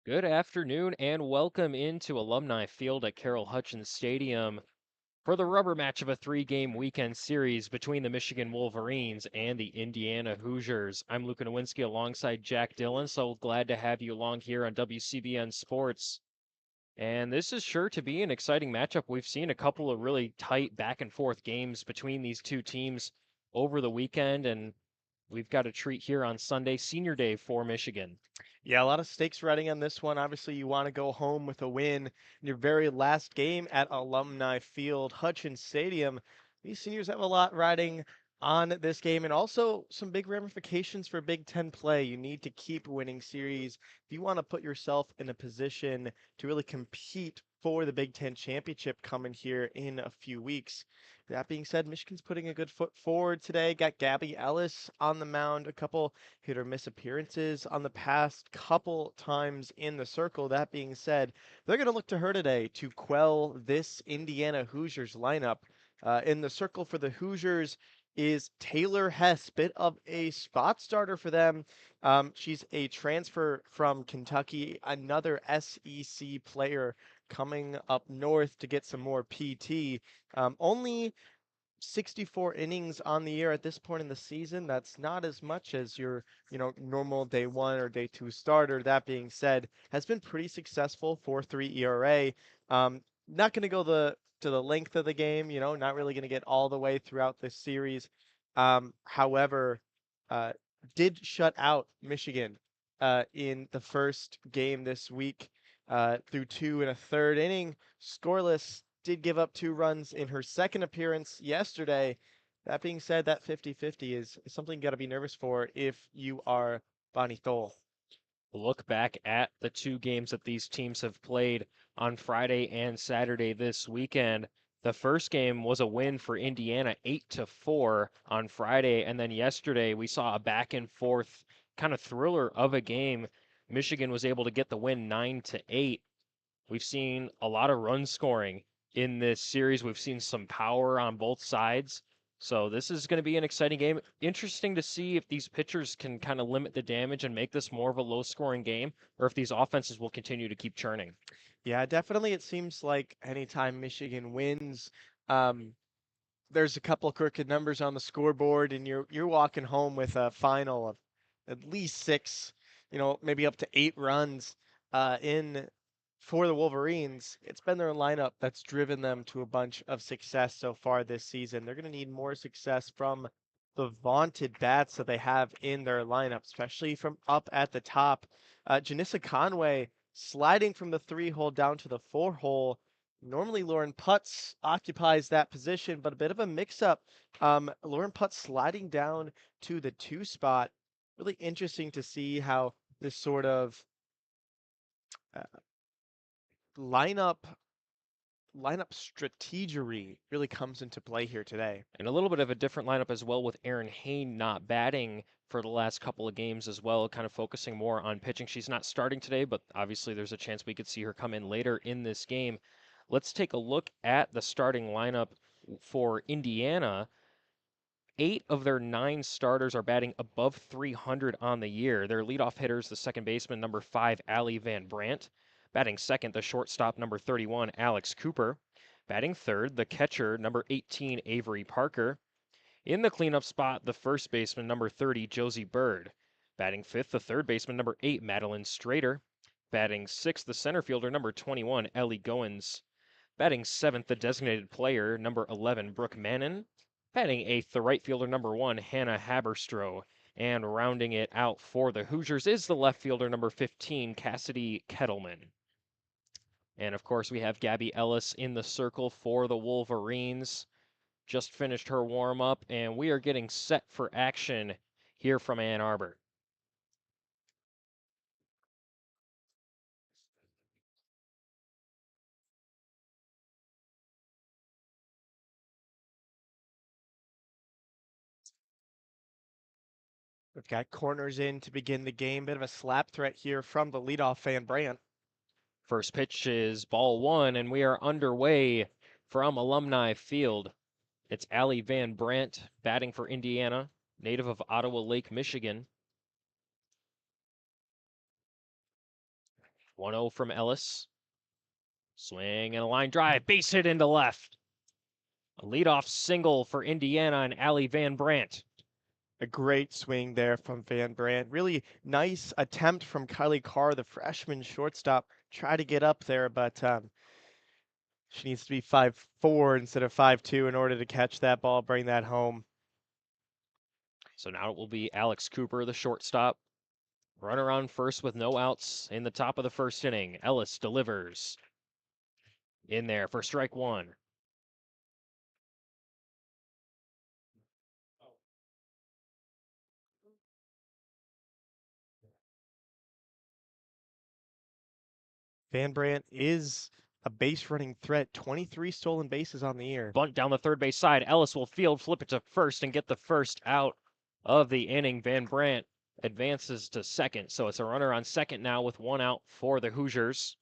Good afternoon and welcome into Alumni Field at Carroll Hutchins Stadium for the rubber match of a three-game weekend series between the Michigan Wolverines and the Indiana Hoosiers. I'm Luca Nowinski alongside Jack Dillon, so glad to have you along here on WCBN Sports. And this is sure to be an exciting matchup. We've seen a couple of really tight back and forth games between these two teams over the weekend, and we've got a treat here on Sunday, Senior Day for Michigan. Yeah, a lot of stakes riding on this one. Obviously, you want to go home with a win in your very last game at Alumni Field, Hutchins Stadium. These seniors have a lot riding on this game and also some big ramifications for Big Ten play. You need to keep winning series if you want to put yourself in a position to really compete for the Big Ten championship coming here in a few weeks. That being said, Michigan's putting a good foot forward today. Got Gabby Ellis on the mound, a couple hit or miss appearances on the past couple times in the circle. That being said, they're going to look to her today to quell this Indiana Hoosiers lineup. In the circle for the Hoosiers is Taylor Hess, bit of a spot starter for them. She's a transfer from Kentucky, another SEC player coming up north to get some more PT. Only 64 innings on the year at this point in the season. That's not as much as your, normal day one or day two starter. That being said, has been pretty successful 4.3 ERA. Not going to go to the length of the game, not really going to get all the way throughout the series. However, uh, did shut out Michigan in the first game this week through 2 1/3 inning, scoreless. Did give up 2 runs in her second appearance yesterday. That being said, that 50-50 is something you got to be nervous for if you are Bonnie Thole. Look back at the two games that these teams have played on Friday and Saturday this weekend. The first game was a win for Indiana 8-4 on Friday, and then yesterday we saw a back and forth kind of thriller of a game. Michigan was able to get the win 9-8. We've seen a lot of run scoring in this series. We've seen some power on both sides. So this is going to be an exciting game. Interesting to see if these pitchers can kind of limit the damage and make this more of a low scoring game, or if these offenses will continue to keep churning. Yeah, definitely. It seems like anytime Michigan wins, um, there's a couple of crooked numbers on the scoreboard, and you're walking home with a final of at least six, maybe up to 8 runs in for the Wolverines. It's been their lineup that's driven them to a bunch of success so far this season. They're going to need more success from the vaunted bats that they have in their lineup, especially from up at the top. Janissa Conway sliding from the 3 hole down to the 4 hole. Normally, Lauren Putz occupies that position, but a bit of a mix-up. Lauren Putz sliding down to the 2 spot. Really interesting to see how this sort of uh, lineup lineup strategery really comes into play here today. And a little bit of a different lineup as well with Erin Hain not batting for the last couple of games as well, kind of focusing more on pitching. She's not starting today, but obviously there's a chance we could see her come in later in this game. Let's take a look at the starting lineup for Indiana. 8 of their 9 starters are batting above 300 on the year. Their leadoff hitters, the second baseman, number 5, Allie Van Brandt. Batting second, the shortstop, number 31, Alex Cooper. Batting third, the catcher, number 18, Avery Parker. In the cleanup spot, the first baseman, number 30, Josie Bird. Batting fifth, the third baseman, number 8, Madeline Strader. Batting sixth, the center fielder, number 21, Ellie Goins. Batting seventh, the designated player, number 11, Brooke Mannon. Batting eighth, the right fielder, number 1, Hannah Haberstroh. And rounding it out for the Hoosiers is the left fielder, number 15, Cassidy Kettleman. And of course, we have Gabby Ellis in the circle for the Wolverines. Just finished her warm up, and we are getting set for action here from Ann Arbor. We've got corners in to begin the game. Bit of a slap threat here from the leadoff Van Brandt. First pitch is ball one, and we are underway from Alumni Field. It's Allie Van Brandt batting for Indiana, native of Ottawa Lake, Michigan. 1-0 from Ellis. Swing and a line drive, base hit into left. A leadoff single for Indiana and Allie Van Brandt. A great swing there from Van Brandt. Really nice attempt from Kylie Carr, the freshman shortstop. Try to get up there, but she needs to be 5'4" instead of 5'2" in order to catch that ball, bring that home. So now it will be Alex Cooper, the shortstop. Runner on first with no outs in the top of the first inning. Ellis delivers. In there for strike one. Van Brandt is a base running threat. 23 stolen bases on the year. Bunt down the third base side. Ellis will field, flip it to first, and get the first out of the inning. Van Brandt advances to second, so it's a runner on second now with one out for the Hoosiers.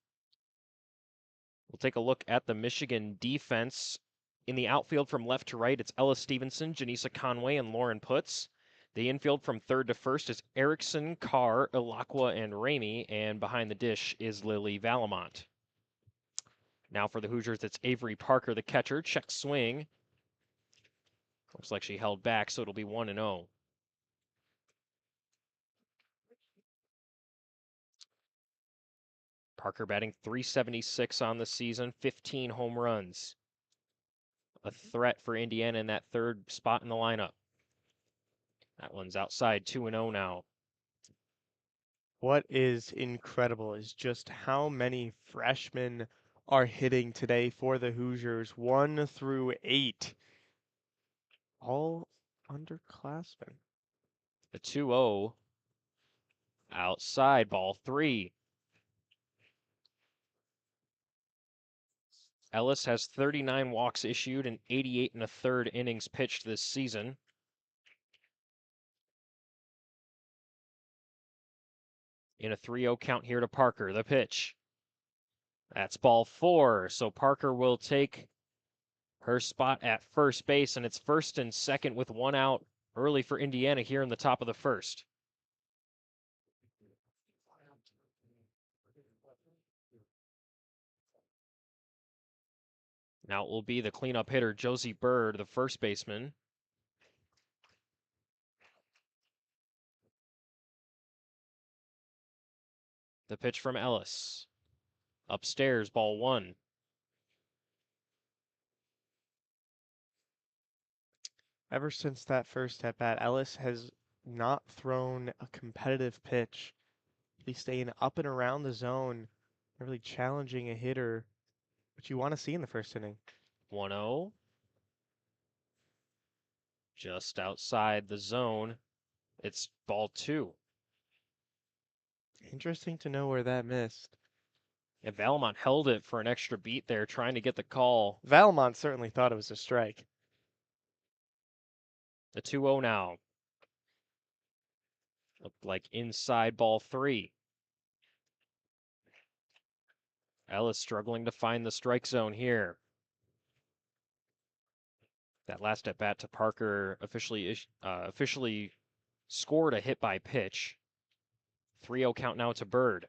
We'll take a look at the Michigan defense. In the outfield from left to right, it's Ella Stevenson, Janisa Conway, and Lauren Putz. The infield from third to first is Erickson, Carr, Ilakwa, and Ramey, and behind the dish is Lily Valamont. Now for the Hoosiers, it's Avery Parker, the catcher. Check swing. Looks like she held back, so it'll be 1-0. Parker batting .376 on the season, 15 home runs. A threat for Indiana in that third spot in the lineup. That one's outside, 2-0 now. What is incredible is just how many freshmen are hitting today for the Hoosiers, 1 through 8. All underclassmen. The 2-0. Outside, ball 3. Ellis has 39 walks issued and 88 and a third innings pitched this season. In a 3-0 count here to Parker, the pitch. That's ball 4, so Parker will take her spot at first base, and it's first and second with one out early for Indiana here in the top of the first. Now it will be the cleanup hitter, Josie Bird, the first baseman. The pitch from Ellis. Upstairs, ball 1. Ever since that first at bat, Ellis has not thrown a competitive pitch. He's staying up and around the zone, really challenging a hitter, which you want to see in the first inning. 1-0. Just outside the zone. It's ball 2. Interesting to know where that missed. And Valmont held it for an extra beat there, trying to get the call. Valmont certainly thought it was a strike. The 2-0 now. Looked like inside ball 3. Ellis struggling to find the strike zone here. That last at bat to Parker officially scored a hit by pitch. 3-0 count now to Bird.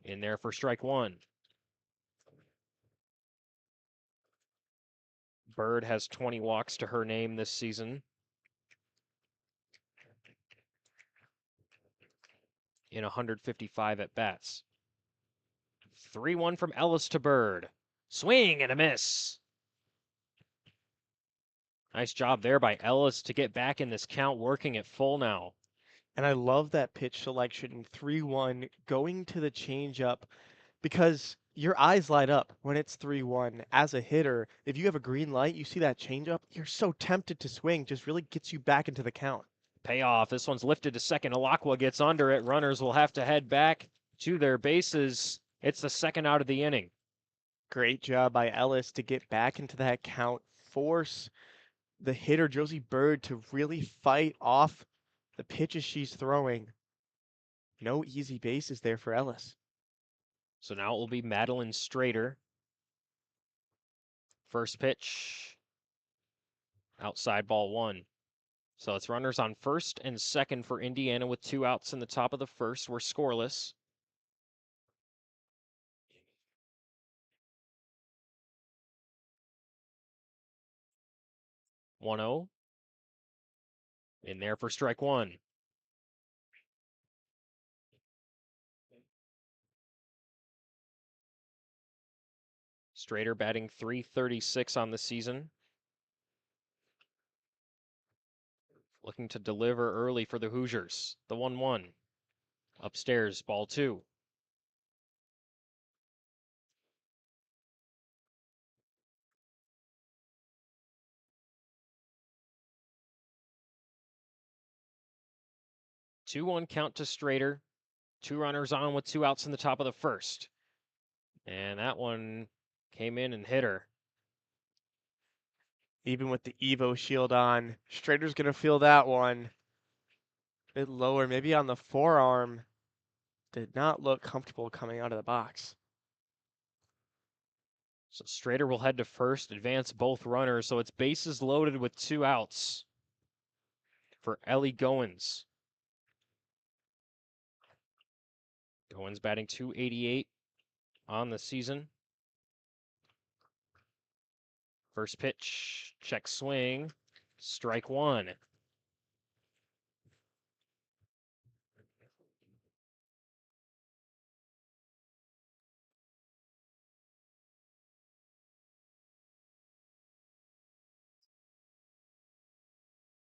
In there for strike 1. Bird has 20 walks to her name this season. In 155 at bats. 3-1 from Ellis to Bird. Swing and a miss. Nice job there by Ellis to get back in this count, working at full now. And I love that pitch selection, 3-1, going to the changeup, because your eyes light up when it's 3-1. As a hitter, if you have a green light, you see that changeup, you're so tempted to swing, just really gets you back into the count. Payoff. This one's lifted to second. Ilakwa gets under it. Runners will have to head back to their bases. It's the second out of the inning. Great job by Ellis to get back into that count, force the hitter, Josie Bird, to really fight off the pitches she's throwing. No easy bases there for Ellis. So now it will be Madeline Strader. First pitch. Outside ball 1. So it's runners on first and second for Indiana with 2 outs in the top of the first. We're scoreless. 1-0. In there for strike one. Strader batting .336 on the season. Looking to deliver early for the Hoosiers. The 1-1. Upstairs, ball two. Two-one count to Strader. Two runners on with two outs in the top of the first. And that one came in and hit her. Even with the Evo shield on, Strader's going to feel that one. A bit lower, maybe on the forearm. Did not look comfortable coming out of the box. So Strader will head to first, advance both runners. So it's bases loaded with two outs for Ellie Goins. Goins batting .288 on the season. First pitch, check swing, strike one.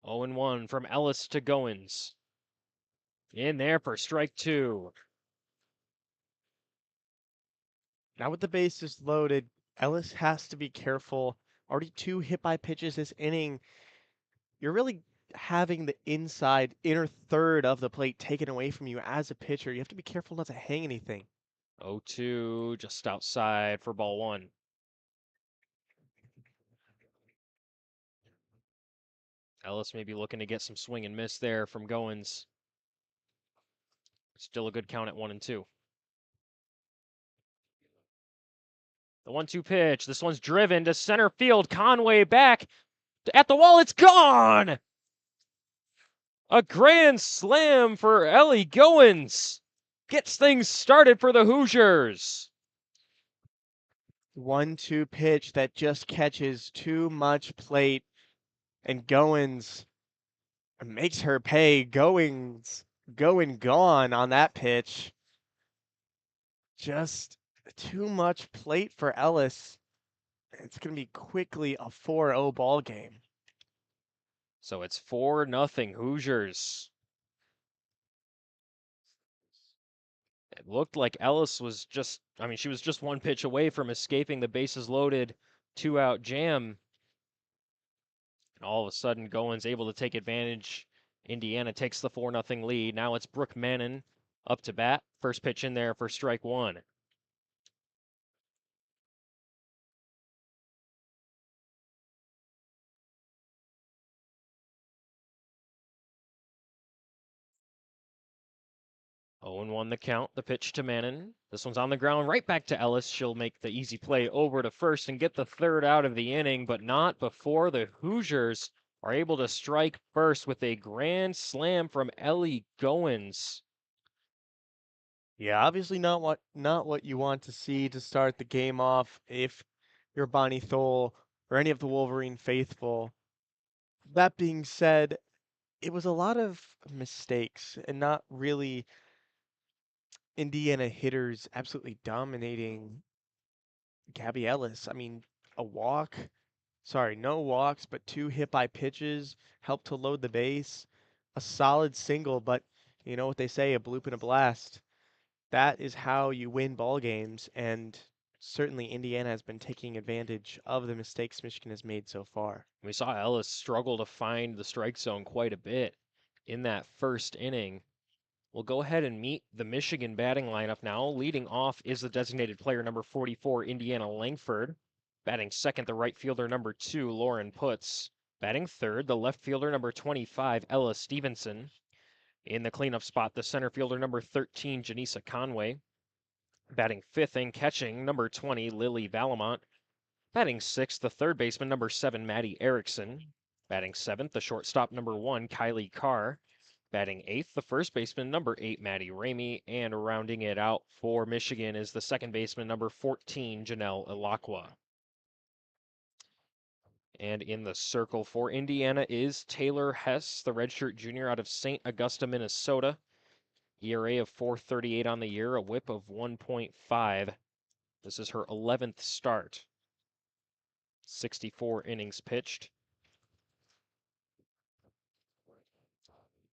Oh and 1 from Ellis to Goins. In there for strike two. Now with the bases loaded, Ellis has to be careful. Already two hit by pitches this inning. You're really having the inner third of the plate taken away from you as a pitcher. You have to be careful not to hang anything. 0-2, just outside for ball one. Ellis may be looking to get some swing and miss there from Goins. Still a good count at 1-2. The 1-2 pitch. This one's driven to center field. Conway back at the wall. It's gone! A grand slam for Ellie Goins. Gets things started for the Hoosiers. 1-2 pitch that just catches too much plate, and Goins makes her pay. Goings going gone on that pitch. Just too much plate for Ellis. It's going to be quickly a 4-0 ball game. So it's 4-0 Hoosiers. It looked like Ellis was she was just one pitch away from escaping the bases loaded two-out jam. And all of a sudden, Goins able to take advantage. Indiana takes the 4-0 lead. Now it's Brooke Mannon up to bat. First pitch in there for strike one. Oh and 1 the count. The pitch to Mannon. This one's on the ground, right back to Ellis. She'll make the easy play over to first and get the third out of the inning, but not before the Hoosiers are able to strike first with a grand slam from Ellie Goins. Yeah, obviously not what you want to see to start the game off if you're Bonnie Thole or any of the Wolverine faithful. That being said, it was a lot of mistakes and not really Indiana hitters absolutely dominating Gabby Ellis. I mean, no walks, but two hit by pitches helped to load the base. A solid single, but you know what they say, a bloop and a blast. That is how you win ball games, and certainly Indiana has been taking advantage of the mistakes Michigan has made so far. We saw Ellis struggle to find the strike zone quite a bit in that first inning. We'll go ahead and meet the Michigan batting lineup now. Leading off is the designated player number 44, Indiana Langford. Batting second, the right fielder number 2, Lauren Putz. Batting third, the left fielder number 25, Ella Stevenson. In the cleanup spot, the center fielder number 13, Janisa Conway. Batting fifth and catching, number 20, Lily Valamont. Batting sixth, the third baseman, number 7, Maddie Erickson. Batting seventh, the shortstop, number 1, Kylie Carr. Batting eighth, the first baseman, number 8, Maddie Ramey. And rounding it out for Michigan is the second baseman, number 14, Janelle Ilacqua. And in the circle for Indiana is Taylor Hess, the redshirt junior out of St. Augusta, Minnesota. ERA of 4.38 on the year, a whip of 1.5. This is her 11th start. 64 innings pitched.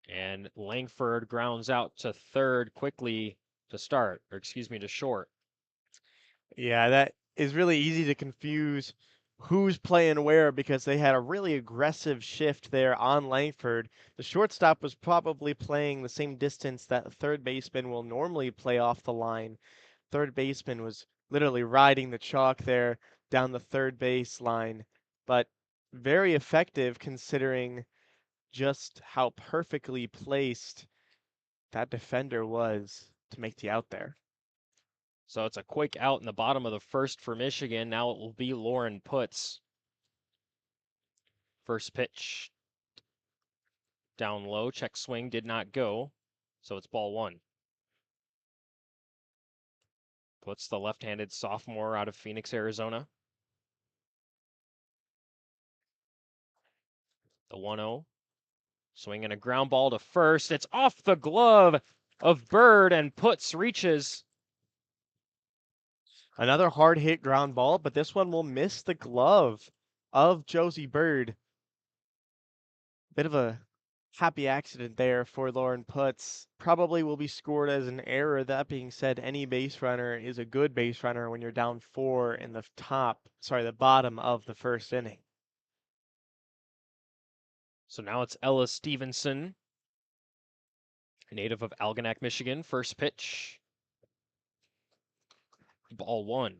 And Langford grounds out to third quickly to start, or excuse me, to short. Yeah, that is really easy to confuse who's playing where because they had a really aggressive shift there on Langford. The shortstop was probably playing the same distance that third baseman will normally play off the line. Third baseman was literally riding the chalk there down the third base line, but very effective considering just how perfectly placed that defender was to make the out there. So it's a quick out in the bottom of the first for Michigan. Now it will be Lauren Putz. First pitch down low, check swing did not go, so it's ball one. Putz, the left-handed sophomore out of Phoenix, Arizona. The 1-0. Swinging a ground ball to first. It's off the glove of Bird, and Putz reaches. Another hard hit ground ball, but this one will miss the glove of Josie Bird. Bit of a happy accident there for Lauren Putz. Probably will be scored as an error. That being said, any base runner is a good base runner when you're down 4 in the bottom of the first inning. So now it's Ella Stevenson, native of Algonac, Michigan. First pitch. Ball one.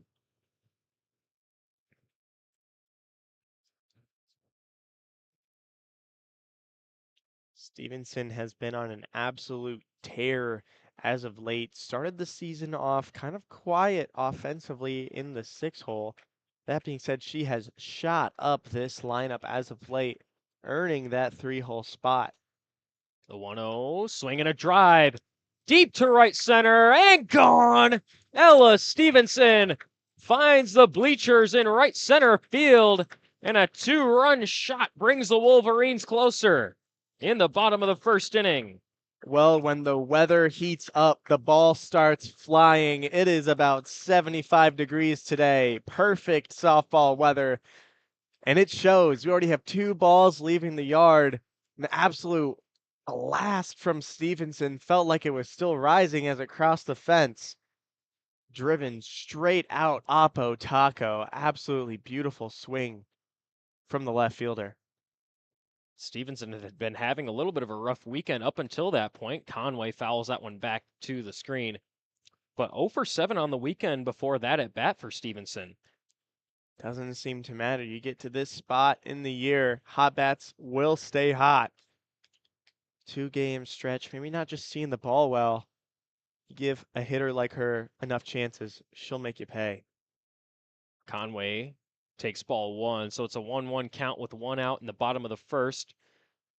Stevenson has been on an absolute tear as of late. Started the season off kind of quiet offensively in the 6-hole. That being said, she has shot up this lineup as of late, earning that 3-hole spot. The 1-0, swinging a drive. Deep to right center and gone. Ella Stevenson finds the bleachers in right center field, and a 2-run shot brings the Wolverines closer in the bottom of the first inning. Well, when the weather heats up, the ball starts flying. It is about 75 degrees today. Perfect softball weather. And it shows. We already have 2 balls leaving the yard. An absolute blast from Stevenson. Felt like it was still rising as it crossed the fence. Driven straight out Oppo Taco. Absolutely beautiful swing from the left fielder. Stevenson had been having a little bit of a rough weekend up until that point. Conway fouls that one back to the screen. But 0 for 7 on the weekend before that at bat for Stevenson. Doesn't seem to matter. You get to this spot in the year, hot bats will stay hot. 2-game stretch, maybe not just seeing the ball well. You give a hitter like her enough chances, she'll make you pay. Conway takes ball one, so it's a 1-1 count with 1 out in the bottom of the first.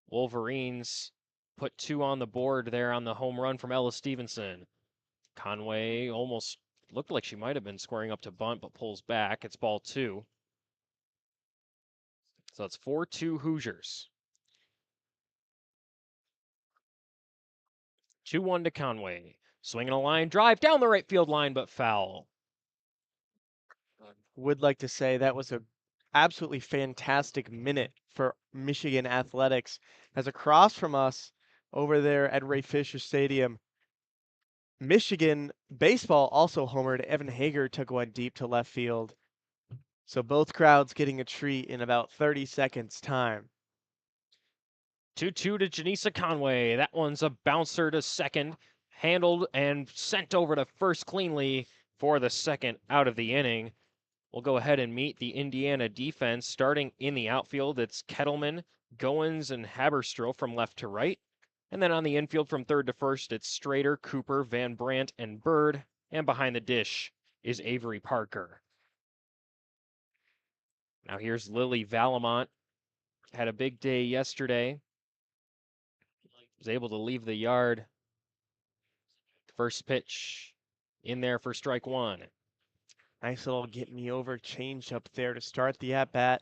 Wolverines put 2 on the board there on the home run from Ella Stevenson. Conway almost looked like she might have been squaring up to bunt, but pulls back. It's ball 2. So it's 4-2 Hoosiers. 2-1 to Conway. Swinging a line drive down the right field line, but foul. Would like to say that was a absolutely fantastic minute for Michigan athletics. As across from us over there at Ray Fisher Stadium, Michigan baseball also homered. Evan Hager took one deep to left field. So both crowds getting a treat in about 30 seconds time. 2-2 to Janisa Conway. That one's a bouncer to second. Handled and sent over to first cleanly for the second out of the inning. We'll go ahead and meet the Indiana defense. Starting in the outfield, it's Kettleman, Goins, and Haberstroh from left to right. And then on the infield from third to first, it's Strader, Cooper, Van Brandt, and Bird. And behind the dish is Avery Parker. Now here's Lily Valamont. Had a big day yesterday. Was able to leave the yard. First pitch in there for strike one. Nice little get me over change up there to start the at bat.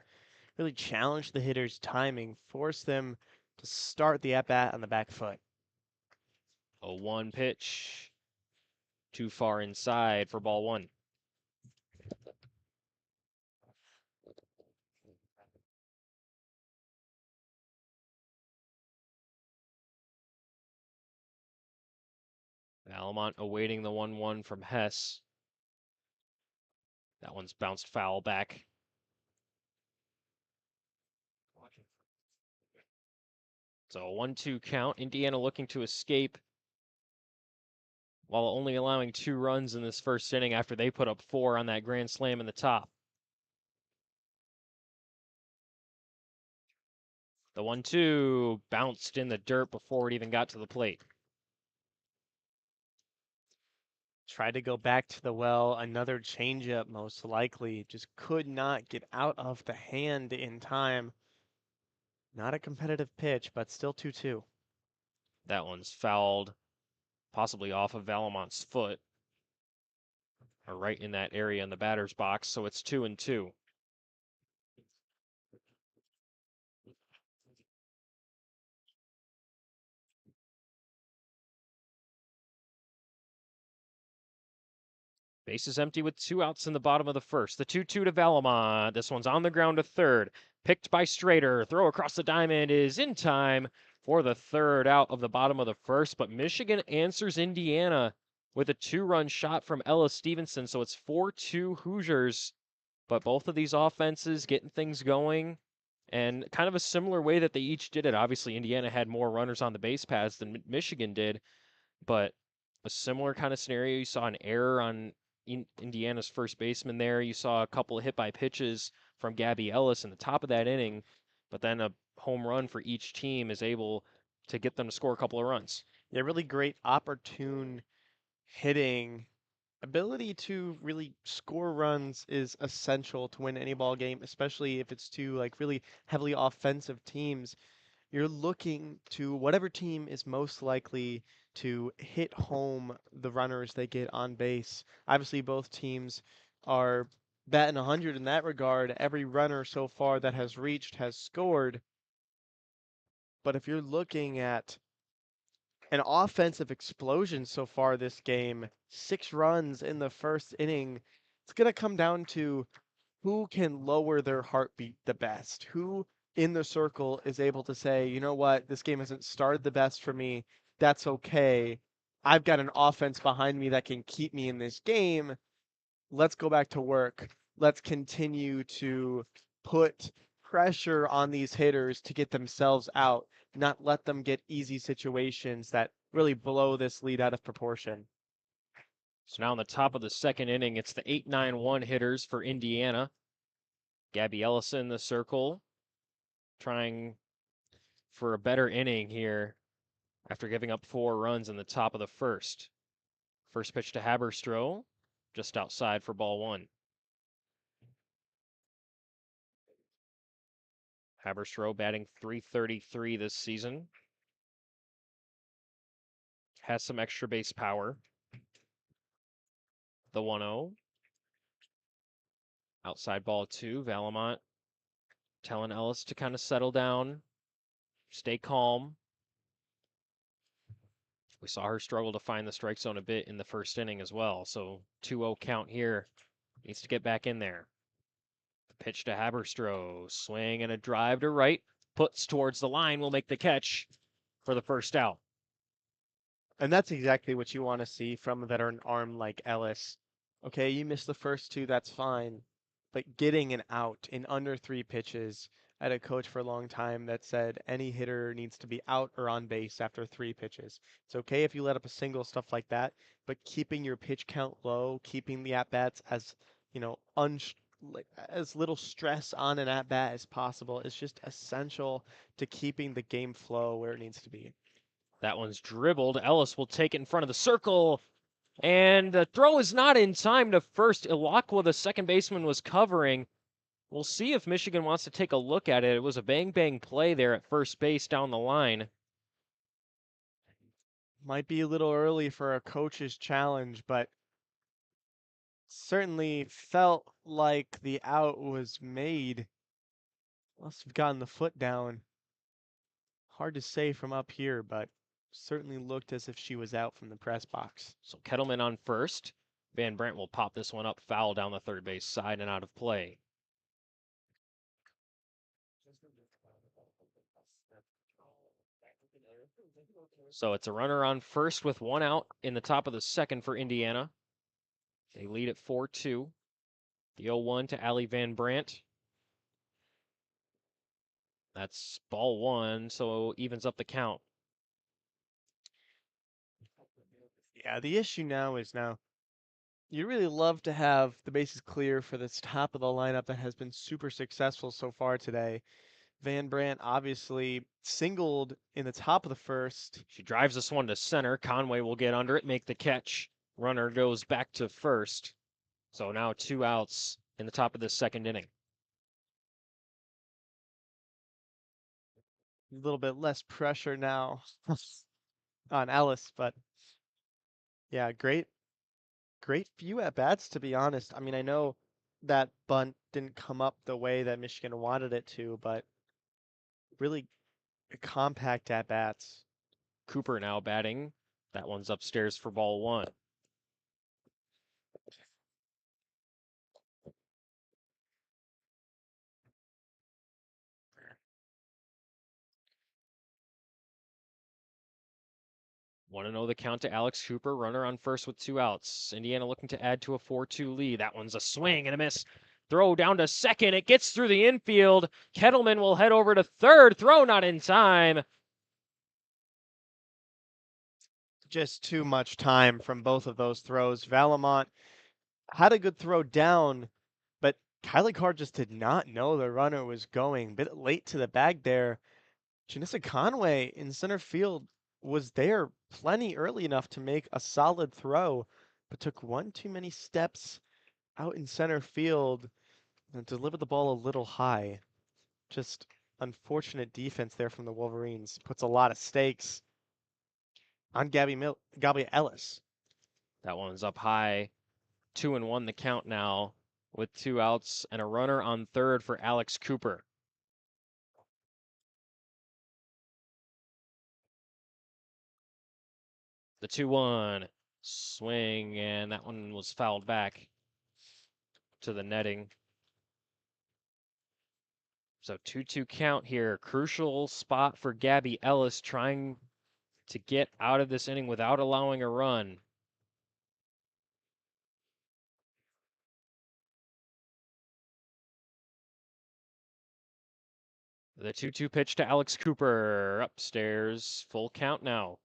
really challenge the hitter's timing, force them to start the at-bat on the back foot. A 1 pitch, too far inside for ball 1. Almont awaiting the 1-1 from Hess. That one's bounced foul back. So a 1-2 count. Indiana looking to escape while only allowing 2 runs in this first inning after they put up 4 on that grand slam in the top. The 1-2 bounced in the dirt before it even got to the plate. Tried to go back to the well, another changeup most likely, just could not get out of the hand in time. Not a competitive pitch, but still 2-2. That one's fouled, possibly off of Valamont's foot, or right in that area in the batter's box, so it's 2-2. Base is empty with 2 outs in the bottom of the first. The 2-2 to Valamont. This one's on the ground to third. Picked by Strader. Throw across the diamond is in time for the third out of the bottom of the first. But Michigan answers Indiana with a 2-run shot from Ella Stevenson. So it's 4-2 Hoosiers. But both of these offenses getting things going and kind of a similar way that they each did it. Obviously, Indiana had more runners on the base paths than Michigan did, but a similar kind of scenario. You saw an error on Indiana's first baseman there. You saw a couple of hit by pitches from Gabby Ellis in the top of that inning, but then a home run for each team is able to get them to score a couple of runs. Yeah, really great opportune hitting. Ability to really score runs is essential to win any ball game, especially if it's two like really heavily offensive teams. You're looking to whatever team is most likely to hit home the runners they get on base. Obviously, both teams are batting 100 in that regard. Every runner so far that has reached has scored. But if you're looking at an offensive explosion so far this game, 6 runs in the first inning, it's going to come down to who can lower their heartbeat the best, who in the circle is able to say, you know what, this game hasn't started the best for me. That's okay. I've got an offense behind me that can keep me in this game. Let's go back to work. Let's continue to put pressure on these hitters to get themselves out, not let them get easy situations that really blow this lead out of proportion. So now in the top of the second inning, it's the 8-9-1 hitters for Indiana. Gabby Ellison in the circle, trying for a better inning here after giving up 4 runs in the top of the first. First pitch to Haberstroh, just outside for ball 1. Haberstroh batting .333 this season. Has some extra base power. The 1-0. Outside ball 2. Valamont telling Ellis to kind of settle down, stay calm. We saw her struggle to find the strike zone a bit in the first inning as well. So 2-0 count here. Needs to get back in there. The pitch to Haberstroh. Swing and a drive to right. Puts towards the line. Will make the catch for the first out. And that's exactly what you want to see from a veteran arm like Ellis. Okay, you missed the first two, that's fine. But getting an out in under 3 pitches, I had a coach for a long time that said any hitter needs to be out or on base after 3 pitches. It's okay if you let up a single, stuff like that, but keeping your pitch count low, keeping the at-bats as, you know, like, as little stress on an at-bat as possible is just essential to keeping the game flow where it needs to be. That one's dribbled. Ellis will take it in front of the circle. And the throw is not in time to first. Ilakwa, the second baseman, was covering. We'll see if Michigan wants to take a look at it. It was a bang-bang play there at first base down the line. Might be a little early for a coach's challenge, but certainly felt like the out was made. Must have gotten the foot down. Hard to say from up here, but certainly looked as if she was out from the press box. So Kettleman on first. Van Brandt will pop this one up, foul down the third base side and out of play. So it's a runner on first with one out in the top of the second for Indiana. They lead at 4-2. The 0-1 to Allie Van Brandt. That's ball one, so evens up the count. Yeah, the issue now is you really love to have the bases clear for this top of the lineup that has been super successful so far today. Van Brandt obviously singled in the top of the first. She drives this one to center. Conway will get under it, make the catch. Runner goes back to first. So now 2 outs in the top of the second inning. A little bit less pressure now on Ellis, but yeah, great few at bats to be honest. I mean, I know that bunt didn't come up the way that Michigan wanted it to, but really compact at bats. Cooper now batting. That one's upstairs for ball one. Want to know the count to Alex Cooper. Runner on first with 2 outs. Indiana looking to add to a 4-2 lead. That one's a swing and a miss. Throw down to second. It gets through the infield. Kettleman will head over to third. Throw not in time. Just too much time from both of those throws. Valamont had a good throw down, but Kylie Carr just did not know the runner was going. A bit late to the bag there. Janissa Conway in center field was there plenty early enough to make a solid throw, but took one too many steps out in center field and delivered the ball a little high. Just unfortunate defense there from the Wolverines. Puts a lot of stakes on Gabby Ellis. That one's up high. 2-1 the count now with 2 outs and a runner on third for Alex Cooper. The 2-1 swing, and that one was fouled back to the netting. So 2-2 count here. Crucial spot for Gabby Ellis trying to get out of this inning without allowing a run. The 2-2 pitch to Alex Cooper. Upstairs. Full count now.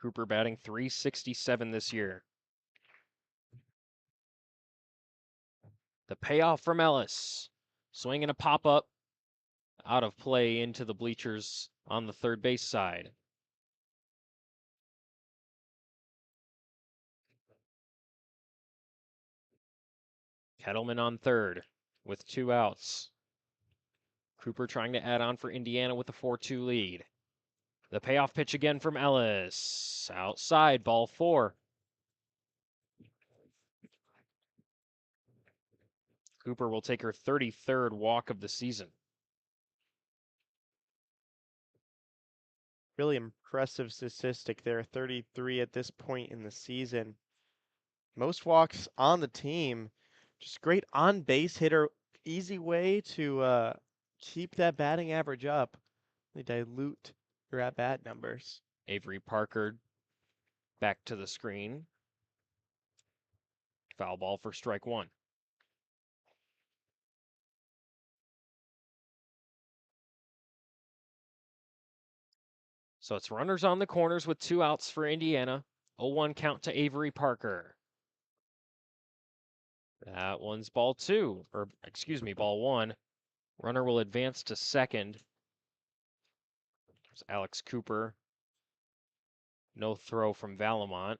Cooper batting .367 this year. The payoff from Ellis. Swing and a pop up. Out of play into the bleachers on the third base side. Kettleman on third with 2 outs. Cooper trying to add on for Indiana with a 4-2 lead. The payoff pitch again from Ellis. Outside, ball 4. Cooper will take her 33rd walk of the season. Really impressive statistic there, 33 at this point in the season. Most walks on the team. Just great on base hitter. Easy way to keep that batting average up. They dilute your at bat numbers. Avery Parker back to the screen. Foul ball for strike 1. So it's runners on the corners with 2 outs for Indiana. 0-1 count to Avery Parker. That one's ball 2, or excuse me, ball 1. Runner will advance to second. There's Alex Cooper. No throw from Valamont.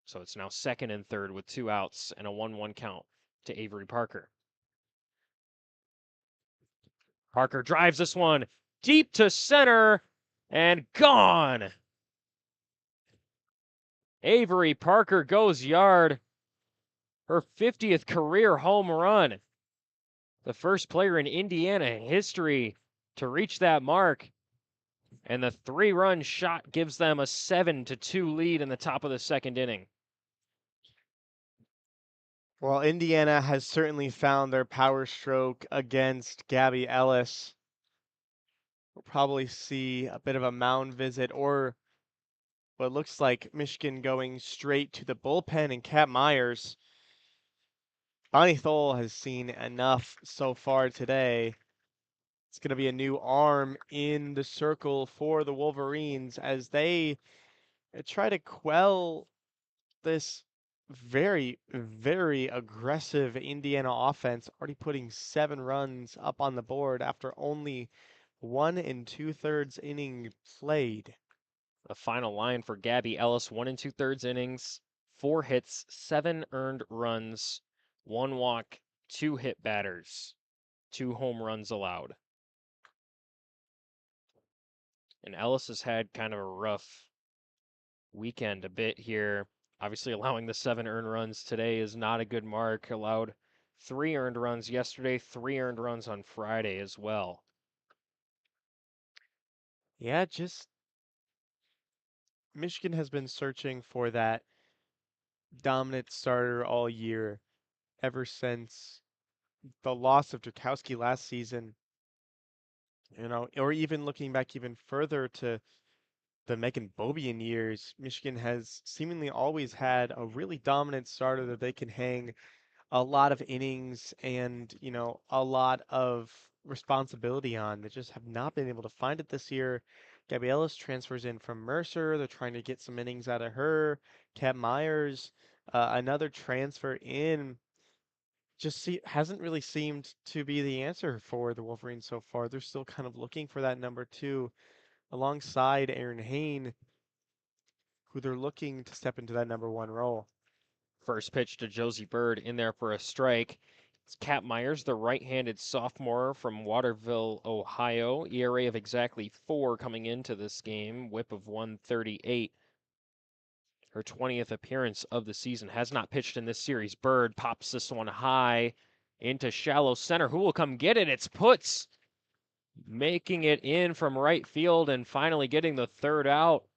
So it's now second and third with 2 outs and a 1-1 count to Avery Parker. Parker drives this one deep to center and gone. Avery Parker goes yard. Her 50th career home run. The first player in Indiana history to reach that mark. And the 3-run shot gives them a 7-2 lead in the top of the second inning. Well, Indiana has certainly found their power stroke against Gabby Ellis. We'll probably see a bit of a mound visit or what looks like Michigan going straight to the bullpen and Cat Myers. Bonnie Thole has seen enough so far today. It's going to be a new arm in the circle for the Wolverines as they try to quell this very, very aggressive Indiana offense, already putting 7 runs up on the board after only 1 2/3 inning played. The final line for Gabby Ellis: 1 2/3 innings, 4 hits, 7 earned runs, 1 walk, 2 hit batters, 2 home runs allowed. And Ellis has had kind of a rough weekend a bit here. Obviously, allowing the 7 earned runs today is not a good mark. Allowed 3 earned runs yesterday, 3 earned runs on Friday as well. Yeah, just Michigan has been searching for that dominant starter all year ever since the loss of Drakowski last season. Or even looking back even further to the Megan Bobian years, Michigan has seemingly always had a really dominant starter that they can hang a lot of innings and, a lot of responsibility on. They just have not been able to find it this year. Gabby Ellis transfers in from Mercer. They're trying to get some innings out of her. Cat Myers, another transfer in, hasn't really seemed to be the answer for the Wolverines so far. They're still kind of looking for that number 2 alongside Aaron Hain, who they're looking to step into that number 1 role. First pitch to Josie Bird in there for a strike. It's Cat Myers, the right-handed sophomore from Waterville, Ohio. ERA of exactly 4 coming into this game. WHIP of 138. Her 20th appearance of the season. Has not pitched in this series. Bird pops this one high into shallow center. Who will come get it? It's Putz making it in from right field and finally getting the third out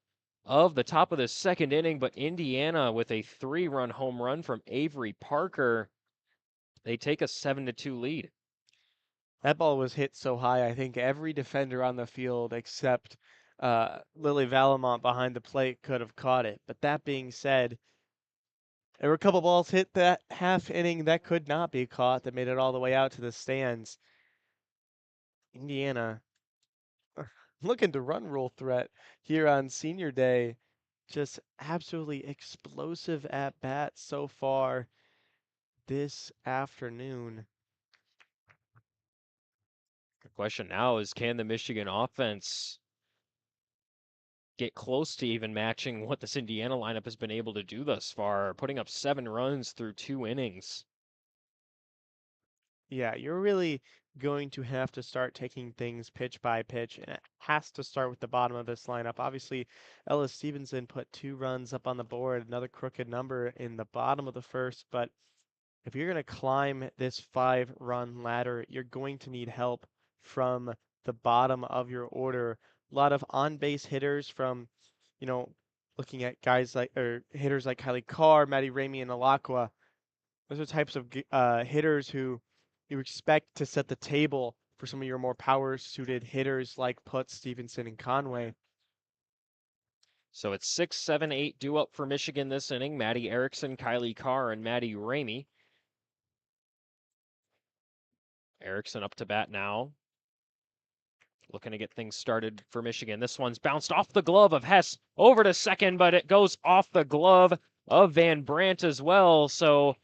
of the top of the second inning. But Indiana with a 3-run home run from Avery Parker. They take a 7-2 lead. That ball was hit so high, I think every defender on the field except Lily Valamont behind the plate could have caught it. But that being said, there were a couple balls hit that half inning that could not be caught that made it all the way out to the stands. Indiana looking to run rule threat here on senior day. Just absolutely explosive at bat so far this afternoon. The question now is, can the Michigan offense get close to even matching what this Indiana lineup has been able to do thus far, putting up 7 runs through 2 innings? Yeah, you're really going to have to start taking things pitch by pitch, and it has to start with the bottom of this lineup. Obviously, Ellis Stevenson put 2 runs up on the board, another crooked number in the bottom of the first, but if you're going to climb this 5-run ladder, you're going to need help from the bottom of your order. A lot of on-base hitters from, you know, looking at guys like, or hitters like Kylie Carr, Maddie Ramey, and Alakwa. Those are types of hitters who you expect to set the table for some of your more power-suited hitters like Putz, Stevenson, and Conway. So it's 6, 7, 8 due up for Michigan this inning. Maddie Erickson, Kylie Carr, and Maddie Ramey. Erickson up to bat now. Looking to get things started for Michigan. This one's bounced off the glove of Hess over to second, but it goes off the glove of Van Brandt as well. So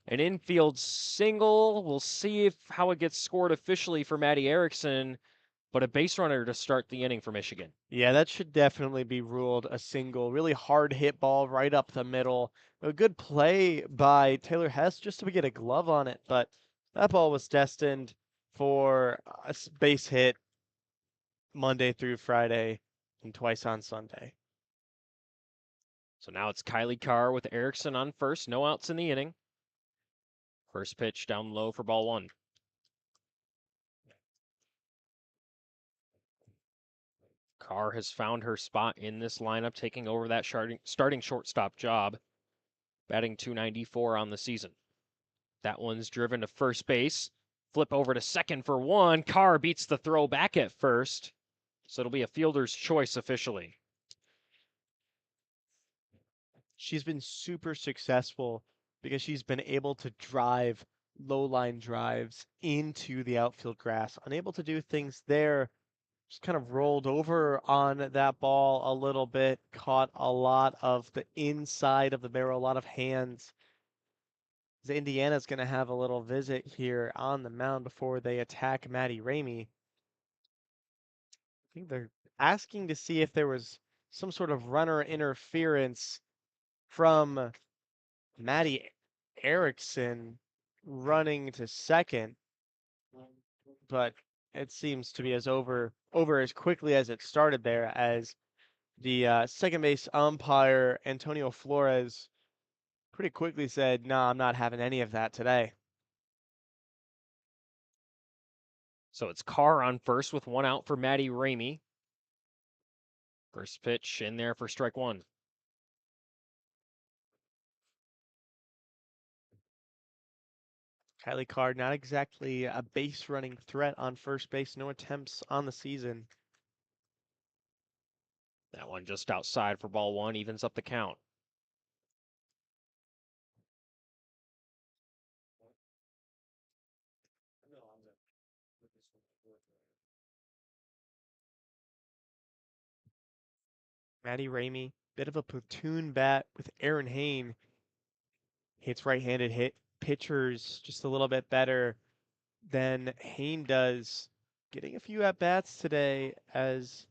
an infield single. We'll see how it gets scored officially for Maddie Erickson, but a base runner to start the inning for Michigan. Yeah, that should definitely be ruled a single. Really hard hit ball right up the middle. A good play by Taylor Hess just to get a glove on it, but that ball was destined for a base hit Monday through Friday and twice on Sunday. So now it's Kylie Carr with Erickson on first. No outs in the inning. First pitch down low for ball one. Carr has found her spot in this lineup, taking over that starting shortstop job, batting .294 on the season. That one's driven to first base. Flip over to second for one. Carr beats the throw back at first, so it'll be a fielder's choice officially. She's been super successful because she's been able to drive low line drives into the outfield grass. Unable to do things there, just kind of rolled over on that ball a little bit, caught a lot of the inside of the barrel, a lot of hands. Indiana's going to have a little visit here on the mound before they attack Maddie Ramey. I think they're asking to see if there was some sort of runner interference from Maddie Erickson running to second, but it seems to be over as quickly as it started there, as the second base umpire Antonio Flores pretty quickly said, "No, I'm not having any of that today." So it's Carr on first with one out for Maddie Ramey. First pitch in there for strike one. Kylie Carr, not exactly a base running threat on first base, no attempts on the season. That one just outside for ball one, evens up the count. Maddie Ramey, bit of a platoon bat with Aaron Hayne. Hits right-handed hit pitchers just a little bit better than Hayne does. Getting a few at-bats today as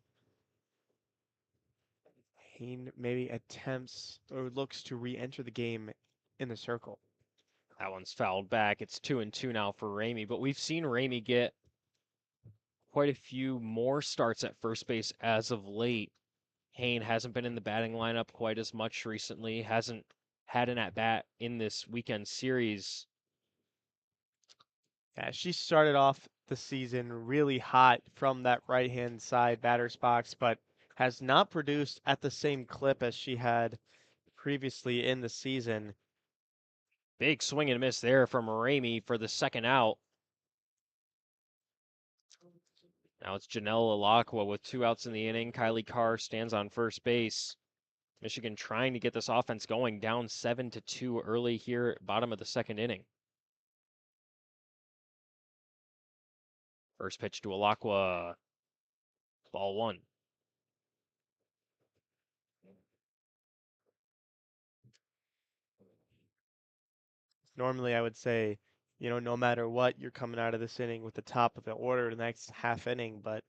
Hayne maybe attempts or looks to re-enter the game in the circle. That one's fouled back. It's 2-2 now for Ramey, but we've seen Ramey get quite a few more starts at first base as of late. Hayne hasn't been in the batting lineup quite as much recently, hasn't had an at-bat in this weekend series. Yeah, she started off the season really hot from that right-hand side batter's box, but has not produced at the same clip as she had previously in the season. Big swing and miss there from Ramey for the second out. Now it's Janelle Alakwa with two outs in the inning. Kylie Carr stands on first base. Michigan trying to get this offense going, down 7-2 early here, bottom of the second inning. First pitch to Alakwa, ball one. Normally, I would say, no matter what, you're coming out of this inning with the top of the order the next half inning, but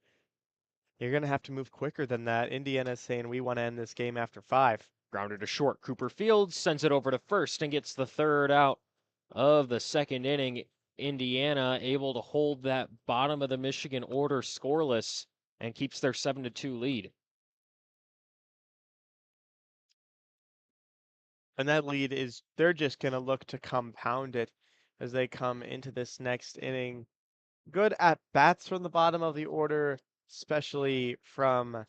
you're going to have to move quicker than that. Indiana's saying we want to end this game after 5. Grounder to short. Cooper Fields sends it over to first and gets the third out of the second inning. Indiana able to hold that bottom of the Michigan order scoreless and keeps their 7-2 lead. And that lead is, they're just going to look to compound it as they come into this next inning. Good at bats from the bottom of the order, especially from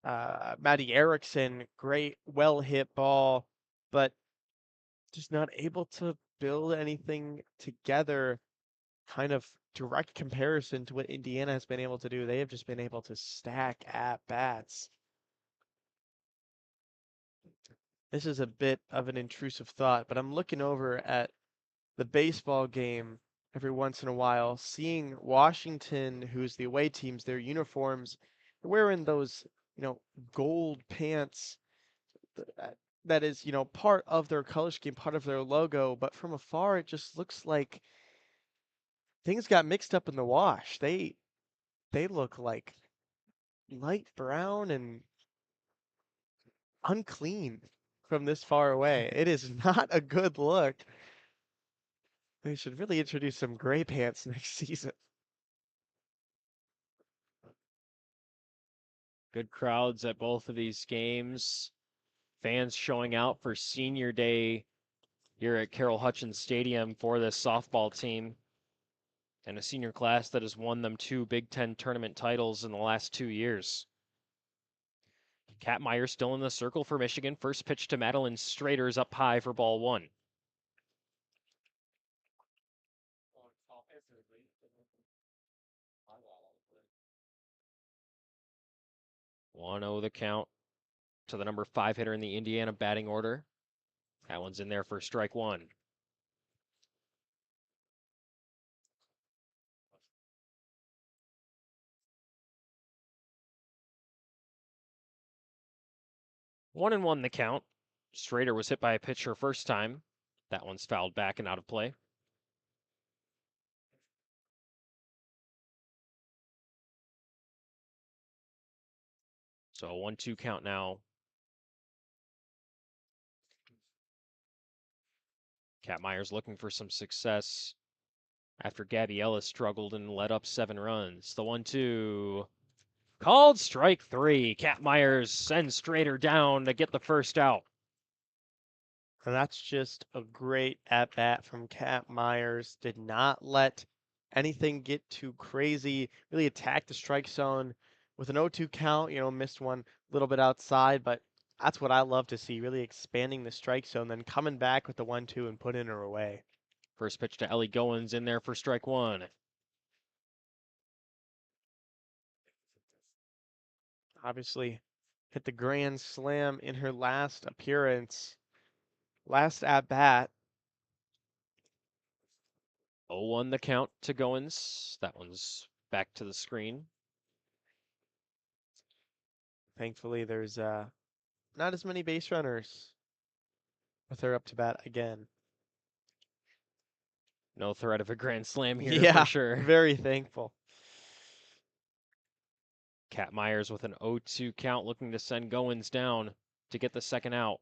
Maddie Erickson. Great, well hit ball, but just not able to build anything together. Kind of direct comparison to what Indiana has been able to do. They have just been able to stack at bats. This is a bit of an intrusive thought, but I'm looking over at the baseball game every once in a while, seeing Washington, who's the away teams, their uniforms, they're wearing those, gold pants. That is, part of their color scheme, part of their logo, but from afar, it just looks like things got mixed up in the wash. They look like light brown and unclean from this far away. It is not a good look. They should really introduce some gray pants next season. Good crowds at both of these games. fans showing out for senior day here at Carroll Hutchins Stadium for this softball team. And a senior class that has won them 2 Big Ten tournament titles in the last 2 years. Kat Meyer still in the circle for Michigan. First pitch to Madeline Strader's up high for ball 1. One 0 the count to the number 5 hitter in the Indiana batting order. That one's in there for strike 1. One and one the count. Strader was hit by a pitch her first time. That one's fouled back and out of play. So a 1-2 count now. Kat Myers looking for some success after Gabby Ellis struggled and let up 7 runs. The 1-2 called strike 3. Kat Myers sends Strader down to get the first out. And that's just a great at bat from Kat Myers. Did not let anything get too crazy. Really attacked the strike zone with an 0-2 count. Missed one a little bit outside, but that's what I love to see. Really expanding the strike zone, then coming back with the 1-2 and putting her away. First pitch to Ellie Goins in there for strike 1. Obviously, hit the grand slam in her last appearance, last at bat. 0-1 the count to Goins. That one's back to the screen. Thankfully, there's not as many base runners with her up to bat again. No threat of a grand slam here Yeah, for sure. very thankful. Kat Myers with an 0-2 count looking to send Goins down to get the second out.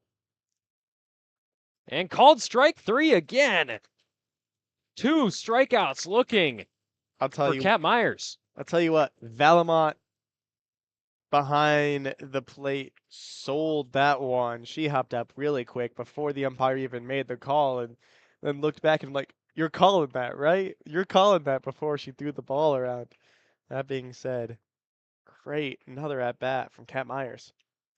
And called strike 3 again. 2 strikeouts looking I'll tell for you. Kat Myers. I'll tell you what. Valamont behind the plate sold that one. She hopped up really quick before the umpire even made the call, and then looked back and like, "You're calling that, right? You're calling that," before she threw the ball around. That being said, great, another at bat from Kat Myers.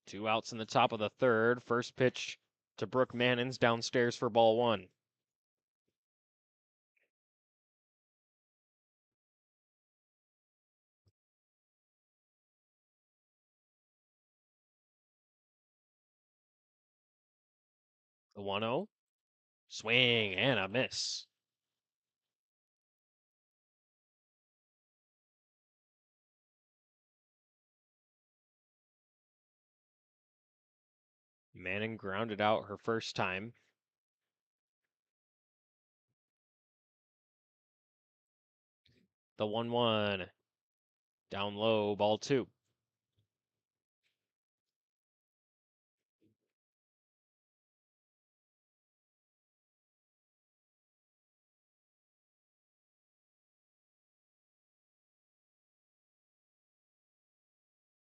2 outs in the top of the third. First pitch to Brooke Mannins downstairs for ball 1. The 1-0. Swing and a miss. Manning grounded out her first time. The 1-1. Down low, ball 2.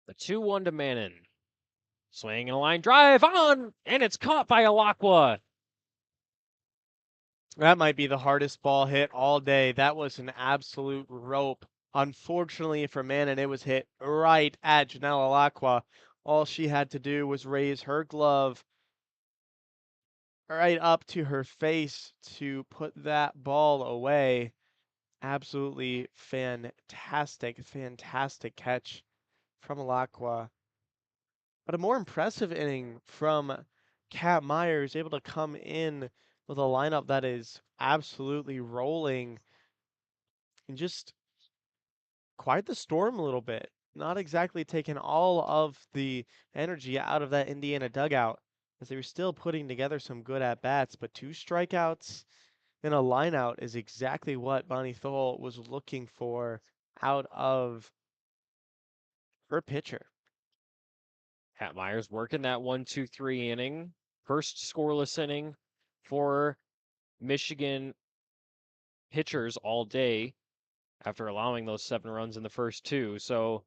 The 2-1 to Manning. Swing and a line drive on, and it's caught by Alakwa. That might be the hardest ball hit all day. That was an absolute rope. Unfortunately for Manon, it was hit right at Janelle Alakwa. All she had to do was raise her glove right up to her face to put that ball away. Absolutely fantastic, fantastic catch from Alakwa. But a more impressive inning from Kat Myers, able to come in with a lineup that is absolutely rolling and just quiet the storm a little bit. Not exactly taking all of the energy out of that Indiana dugout, as they were still putting together some good at bats, but 2 strikeouts in a lineout is exactly what Bonnie Thole was looking for out of her pitcher. Kat Myers working that 1-2-3 inning. First scoreless inning for Michigan pitchers all day after allowing those 7 runs in the first 2. So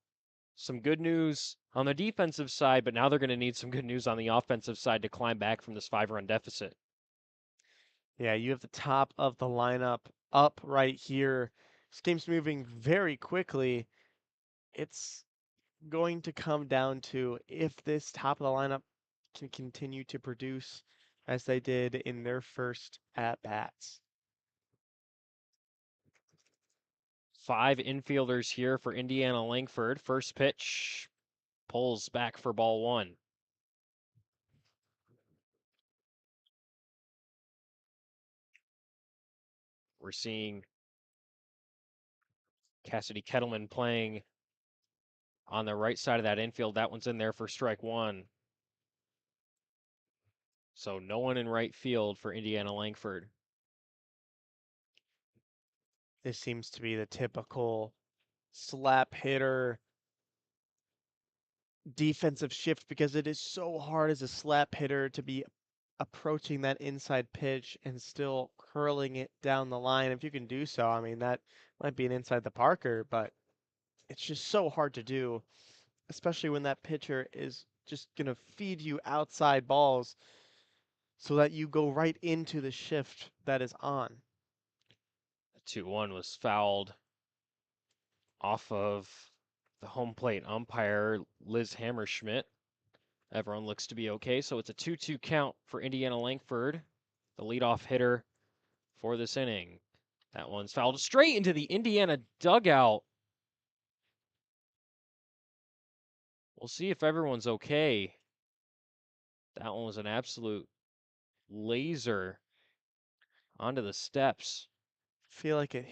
Some good news on the defensive side, but now they're going to need some good news on the offensive side to climb back from this 5-run deficit. Yeah, you have the top of the lineup up right here. This game's moving very quickly. It's going to come down to if this top of the lineup can continue to produce as they did in their first at bats. 5 infielders here for Indiana Langford. First pitch pulls back for ball 1. We're seeing Cassidy Kettleman playing on the right side of that infield. That one's in there for strike 1. So no one in right field for Indiana Langford. This seems to be the typical slap hitter defensive shift because it is so hard as a slap hitter to be approaching that inside pitch and still curling it down the line. If you can do so, I mean, that might be an inside the Parker, but it's just so hard to do, especially when that pitcher is just going to feed you outside balls so that you go right into the shift that is on. 2-1 was fouled off of the home plate umpire, Liz Hammerschmidt. Everyone looks to be okay, so it's a 2-2 count for Indiana Langford, the leadoff hitter for this inning. That one's fouled straight into the Indiana dugout. We'll see if everyone's okay. That one was an absolute laser onto the steps. Feel like it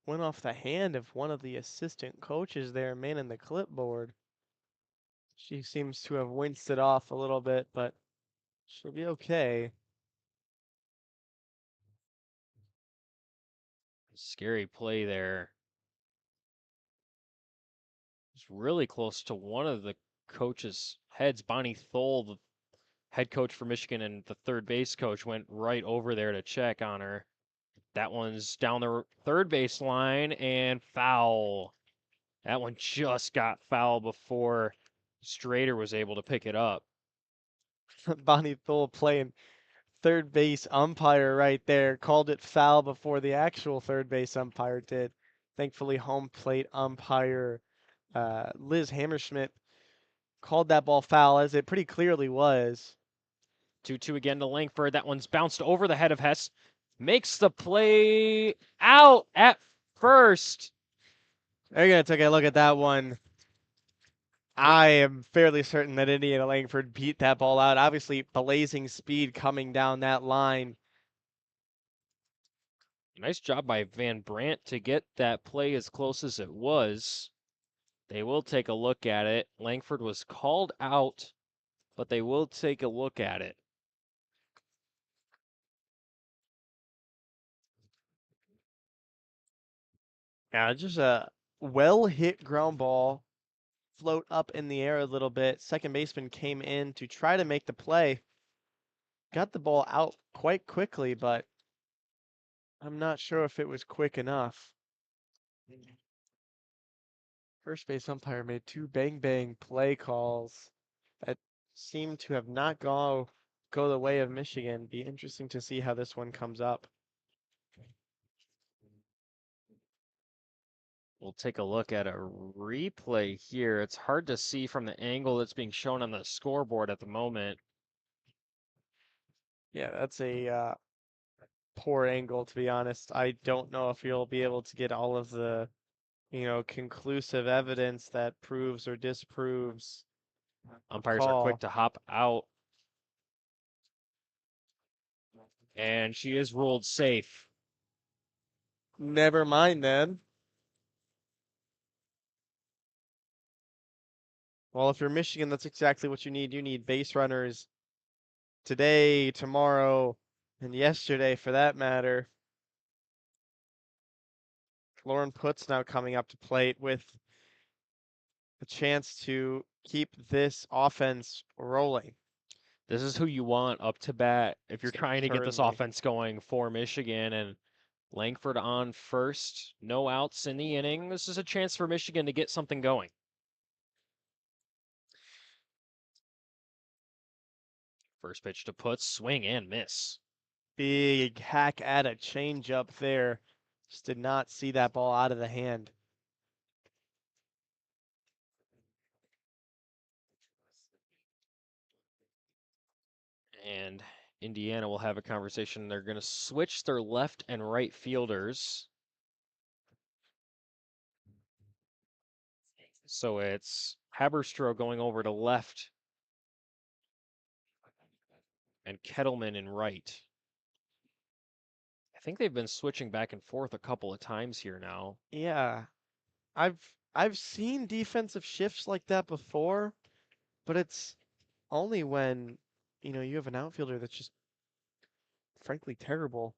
went off the hand of one of the assistant coaches there, manning the clipboard. She seems to have winced it off a little bit, but she'll be okay. Scary play there. It's really close to one of the coaches' heads. Bonnie Thole, the head coach for Michigan, and the third base coach went right over there to check on her. That one's down the third base line and foul. That one just got foul before Strader was able to pick it up. Bonnie Thole playing third base umpire right there. Called it foul before the actual third base umpire did. Thankfully, home plate umpire Liz Hammerschmidt called that ball foul, as it pretty clearly was. 2-2 again to Langford. That one's bounced over the head of Hess. Makes the play out at first. They're going to take a look at that one. I am fairly certain that Indiana Langford beat that ball out. Obviously, blazing speed coming down that line. Nice job by Van Brandt to get that play as close as it was. They will take a look at it. Langford was called out, but they will take a look at it. Yeah, just a well hit ground ball, float up in the air a little bit. Second baseman came in to try to make the play. Got the ball out quite quickly, but I'm not sure if it was quick enough. First base umpire made two bang bang play calls that seem to have not go the way of Michigan. Be interesting to see how this one comes up. We'll take a look at a replay here. It's hard to see from the angle that's being shown on the scoreboard at the moment. Yeah, that's a poor angle, to be honest. I don't know if you'll be able to get all of the, conclusive evidence that proves or disproves a Umpires are quick call. to hop out. And she is ruled safe. Never mind then. Well, if you're Michigan, that's exactly what you need. You need base runners today, tomorrow, and yesterday for that matter. Lauren Putt's now coming up to plate with a chance to keep this offense rolling. This is who you want up to bat if you're trying to get this Certainly. offense going for Michigan. And Langford on first, no outs in the inning. This is a chance for Michigan to get something going. First pitch to Putz, swing and miss. Big hack at a changeup there. Just did not see that ball out of the hand. And Indiana will have a conversation. They're going to switch their left and right fielders. So it's Haberstroh going over to left and Kettleman in right. I think they've been switching back and forth a couple of times here now. Yeah, I've I've seen defensive shifts like that before, but it's only when, you have an outfielder that's just frankly terrible.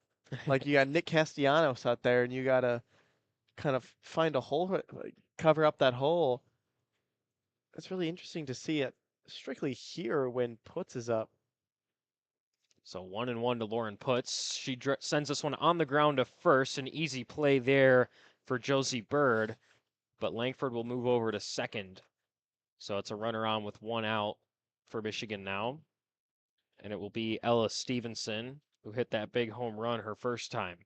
Like you got Nick Castellanos out there and you gotta kind of find a hole, like, cover up that hole. It's really interesting to see it strictly here when Putz is up. So 1-1 to Lauren Putz. She sends this one on the ground to first. An easy play there for Josie Bird, but Langford will move over to second. So it's a runner on with one out for Michigan now. And it will be Ella Stevenson, who hit that big home run her first time.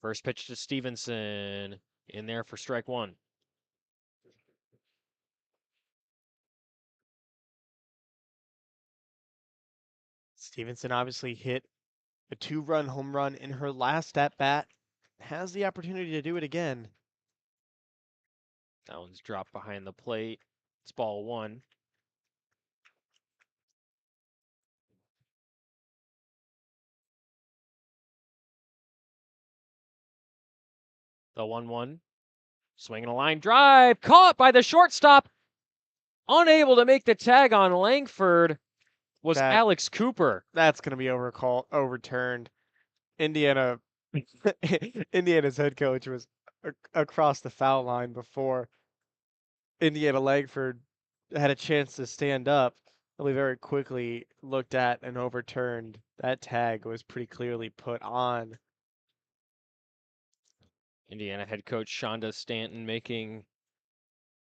First pitch to Stevenson, in there for strike one. Stevenson obviously hit a 2-run home run in her last at bat. Has the opportunity to do it again. That one's dropped behind the plate. It's ball one. The 1-1. Swinging a line drive. Caught by the shortstop. Unable to make the tag on Langford was That Alex Cooper. that's going to be overturned. Indiana Indiana's head coach was across the foul line before Indiana Langford had a chance to stand up. Really very quickly looked at and overturned. That tag was pretty clearly put on. Indiana head coach Shonda Stanton making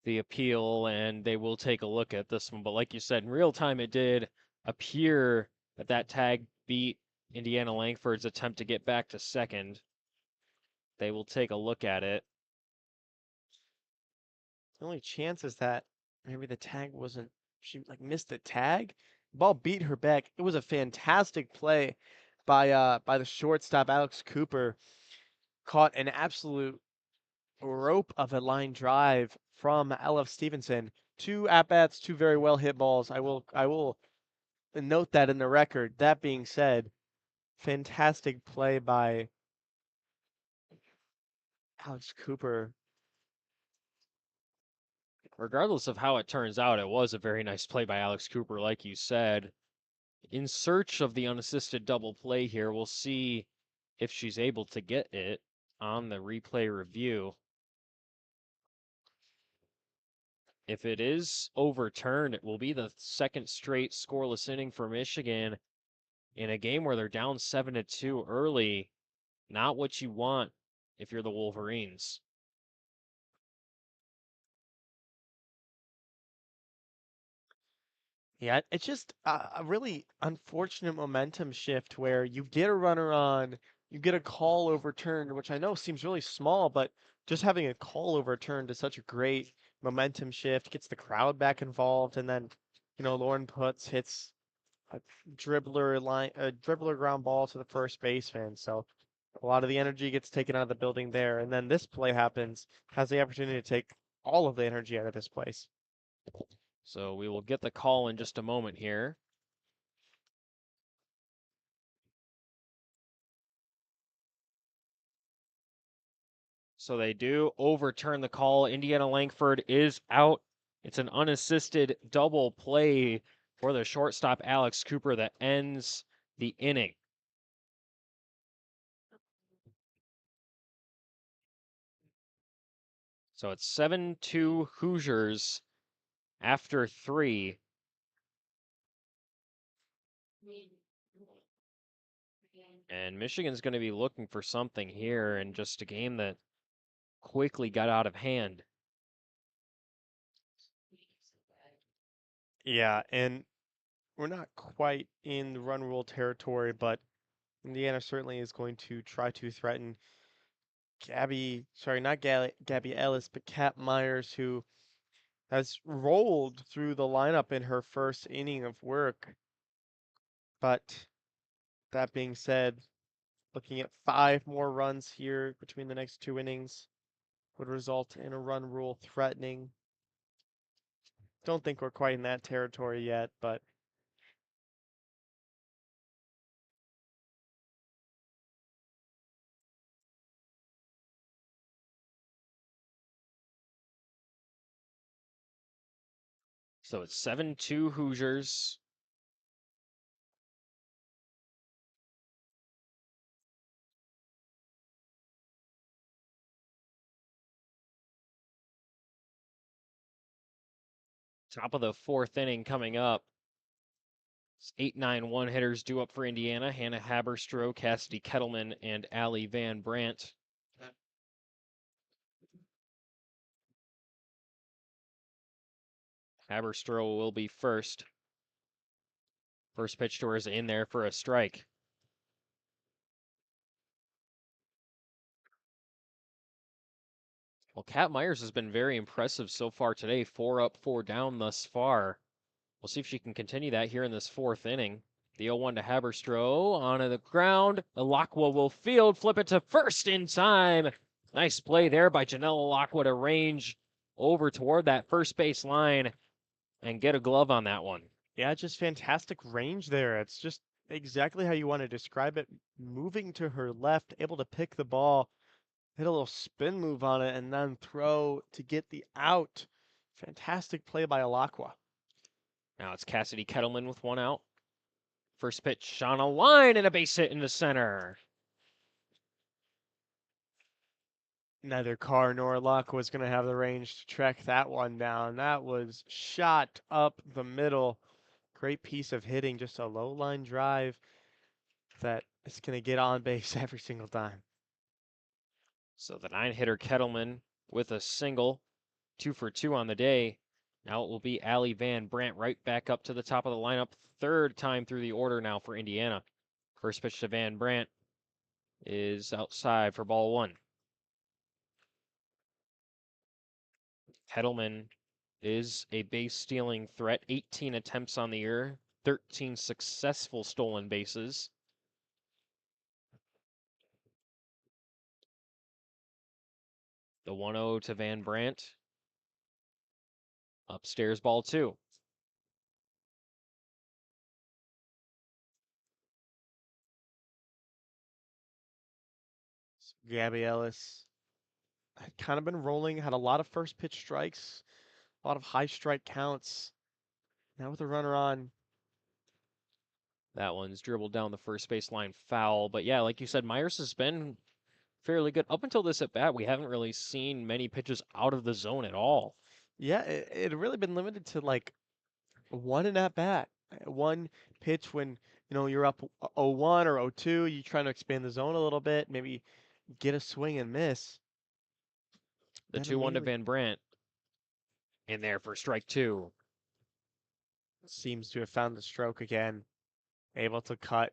the appeal, and they will take a look at this one. But like you said, in real time, it did appear that that tag beat Indiana Langford's attempt to get back to second. They will take a look at it. The only chance is that maybe the tag wasn't, she like missed the tag. Ball beat her back. It was a fantastic play by the shortstop Alex Cooper. Caught an absolute rope of a line drive from LF Stevenson. Two at bats, two very well hit balls. I will note that in the record. That being said, fantastic play by Alex Cooper. Regardless of how it turns out, it was a very nice play by Alex Cooper, like you said. In search of the unassisted double play here, we'll see if she's able to get it on the replay review. If it is overturned, it will be the second straight scoreless inning for Michigan in a game where they're down 7-2 early. Not what you want if you're the Wolverines. Yeah, it's just a really unfortunate momentum shift where you get a runner on, you get a call overturned, which I know seems really small, but just having a call overturned is such a great momentum shift, gets the crowd back involved, and then, Lauren Putz hits a dribbler ground ball to the first baseman. So a lot of the energy gets taken out of the building there, and then this play happens, has the opportunity to take all of the energy out of this place. So we will get the call in just a moment here. So they do overturn the call. Indiana Langford is out. It's an unassisted double play for the shortstop Alex Cooper that ends the inning. So it's 7-2 Hoosiers after 3. And Michigan's going to be looking for something here in just a game that quickly got out of hand. Yeah, and we're not quite in the run rule territory, but Indiana certainly is going to try to threaten not Gabby Ellis, but Kat Myers, who has rolled through the lineup in her first inning of work. But that being said, looking at 5 more runs here between the next 2 innings would result in a run rule threatening. Don't think we're quite in that territory yet, but So it's 7-2 Hoosiers. Top of the fourth inning coming up. It's 8-9 one hitters due up for Indiana. Hannah Haberstroh, Cassidy Kettleman, and Allie Van Brandt. Haberstroh will be first. First pitch to her is in there for a strike. Well, Kat Myers has been very impressive so far today. 4 up, 4 down thus far. We'll see if she can continue that here in this fourth inning. The 0-1 to Haberstroh onto the ground. Alakwa will field, flip it to first in time. Nice play there by Janelle Alakwa to range over toward that first base line and get a glove on that one. yeah, just fantastic range there. It's just exactly how you want to describe it. Moving to her left, able to pick the ball, hit a little spin move on it, and then throw to get the out. Fantastic play by Alakwa. Now it's Cassidy Kettleman with 1 out. First pitch on a line and a base hit into center. Neither Carr nor Luck was going to have the range to track that one down. That was shot up the middle. Great piece of hitting, just a low line drive that is going to get on base every single time. So the 9-hitter Kettleman with a single, 2 for 2 on the day. Now it will be Allie Van Brandt right back up to the top of the lineup. Third time through the order now for Indiana. First pitch to Van Brandt is outside for ball 1. Kettleman is a base stealing threat. 18 attempts on the year, 13 successful stolen bases. The 1-0 to Van Brandt. Upstairs ball 2. Gabby Ellis had kind of been rolling, had a lot of first pitch strikes, a lot of high strike counts. Now with a runner on. That one's dribbled down the first baseline foul. But yeah, like you said, Myers has been fairly good. Up until this at bat, we haven't really seen many pitches out of the zone at all. Yeah, it had really been limited to like one in at bat. One pitch when, you're up 0-1 or 0-2, you trying to expand the zone a little bit, maybe get a swing and miss. The Then 2-1 to immediately Van Brandt in there for strike 2. seems to have found the stroke again, able to cut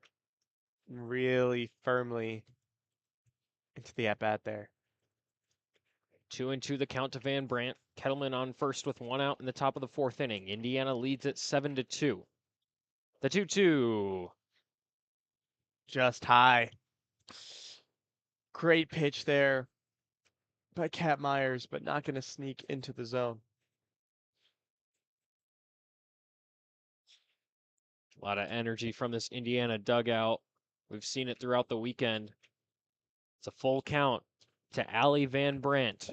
really firmly into the at bat there. 2-2 the count to Van Brandt. Kettleman on first with 1 out in the top of the fourth inning. Indiana leads it 7-2. The 2-2. Just high. Great pitch there by Kat Myers, but not going to sneak into the zone. A lot of energy from this Indiana dugout. We've seen it throughout the weekend. It's a full count to Allie Van Brandt.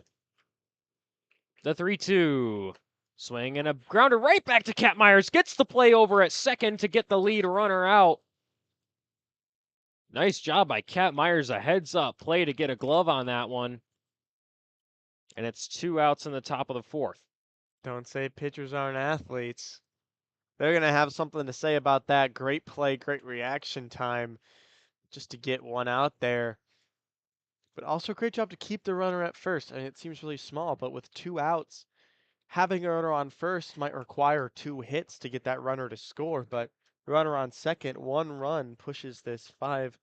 The 3-2. Swing and a grounder right back to Kat Myers. Gets the play over at second to get the lead runner out. Nice job by Kat Myers. A heads up play to get a glove on that one. And it's 2 outs in the top of the fourth. Don't say pitchers aren't athletes. They're going to have something to say about that. Great play, great reaction time. just to get one out there. But also great job to keep the runner at first. I mean, it seems really small, but with two outs, having a runner on first might require two hits to get that runner to score. But runner on second, one run pushes this five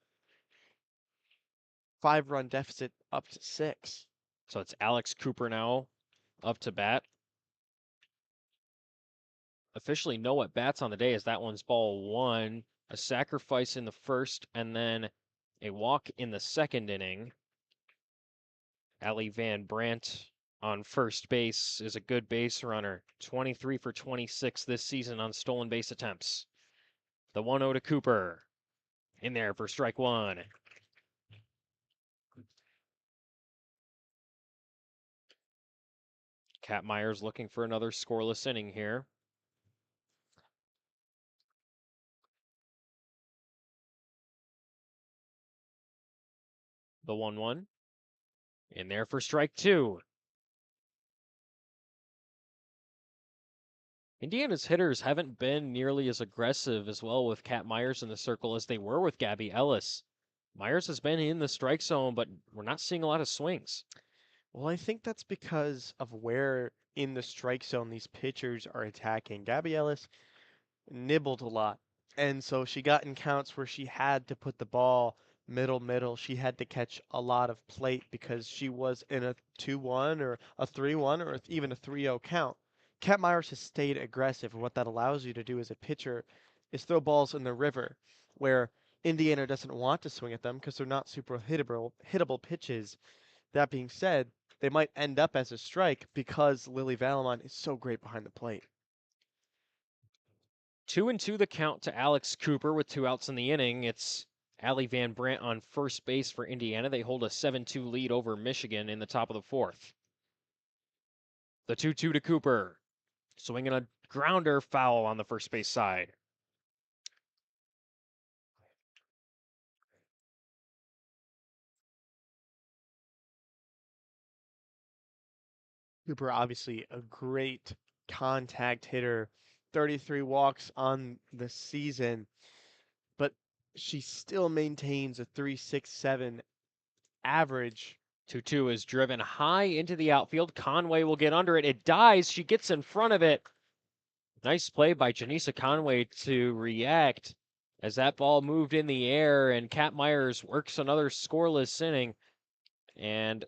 run deficit up to six. So it's Alex Cooper now up to bat. Officially no at bats on the day as that one's ball one. A sacrifice in the first and then a walk in the second inning. Allie Van Brandt on first base is a good base runner. 23 for 26 this season on stolen base attempts. The 1-0 to Cooper. In there for strike one. Cat Myers looking for another scoreless inning here. The 1-1. In there for strike two. Indiana's hitters haven't been nearly as aggressive as well with Cat Myers in the circle as they were with Gabby Ellis. Myers has been in the strike zone, but we're not seeing a lot of swings. Well, I think that's because of where in the strike zone these pitchers are attacking. Gabby Ellis nibbled a lot. And so she got in counts where she had to put the ball middle. She had to catch a lot of plate because she was in a 2-1 or a 3-1 or even a 3-0 count. Cat Myers has stayed aggressive, and what that allows you to do as a pitcher is throw balls in the river where Indiana doesn't want to swing at them because they're not super hittable pitches. That being said, they might end up as a strike because Lily Valamon is so great behind the plate. 2-2 the count to Alex Cooper with two outs in the inning. It's Allie Van Brandt on first base for Indiana. They hold a 7-2 lead over Michigan in the top of the fourth. The 2-2 to Cooper. Swinging a grounder foul on the first base side. Cooper, obviously a great contact hitter, 33 walks on the season, but she still maintains a 3.67 average. 2-2 is driven high into the outfield. Conway will get under it. It dies. She gets in front of it. Nice play by Janisa Conway to react as that ball moved in the air, and Cat Myers works another scoreless inning. And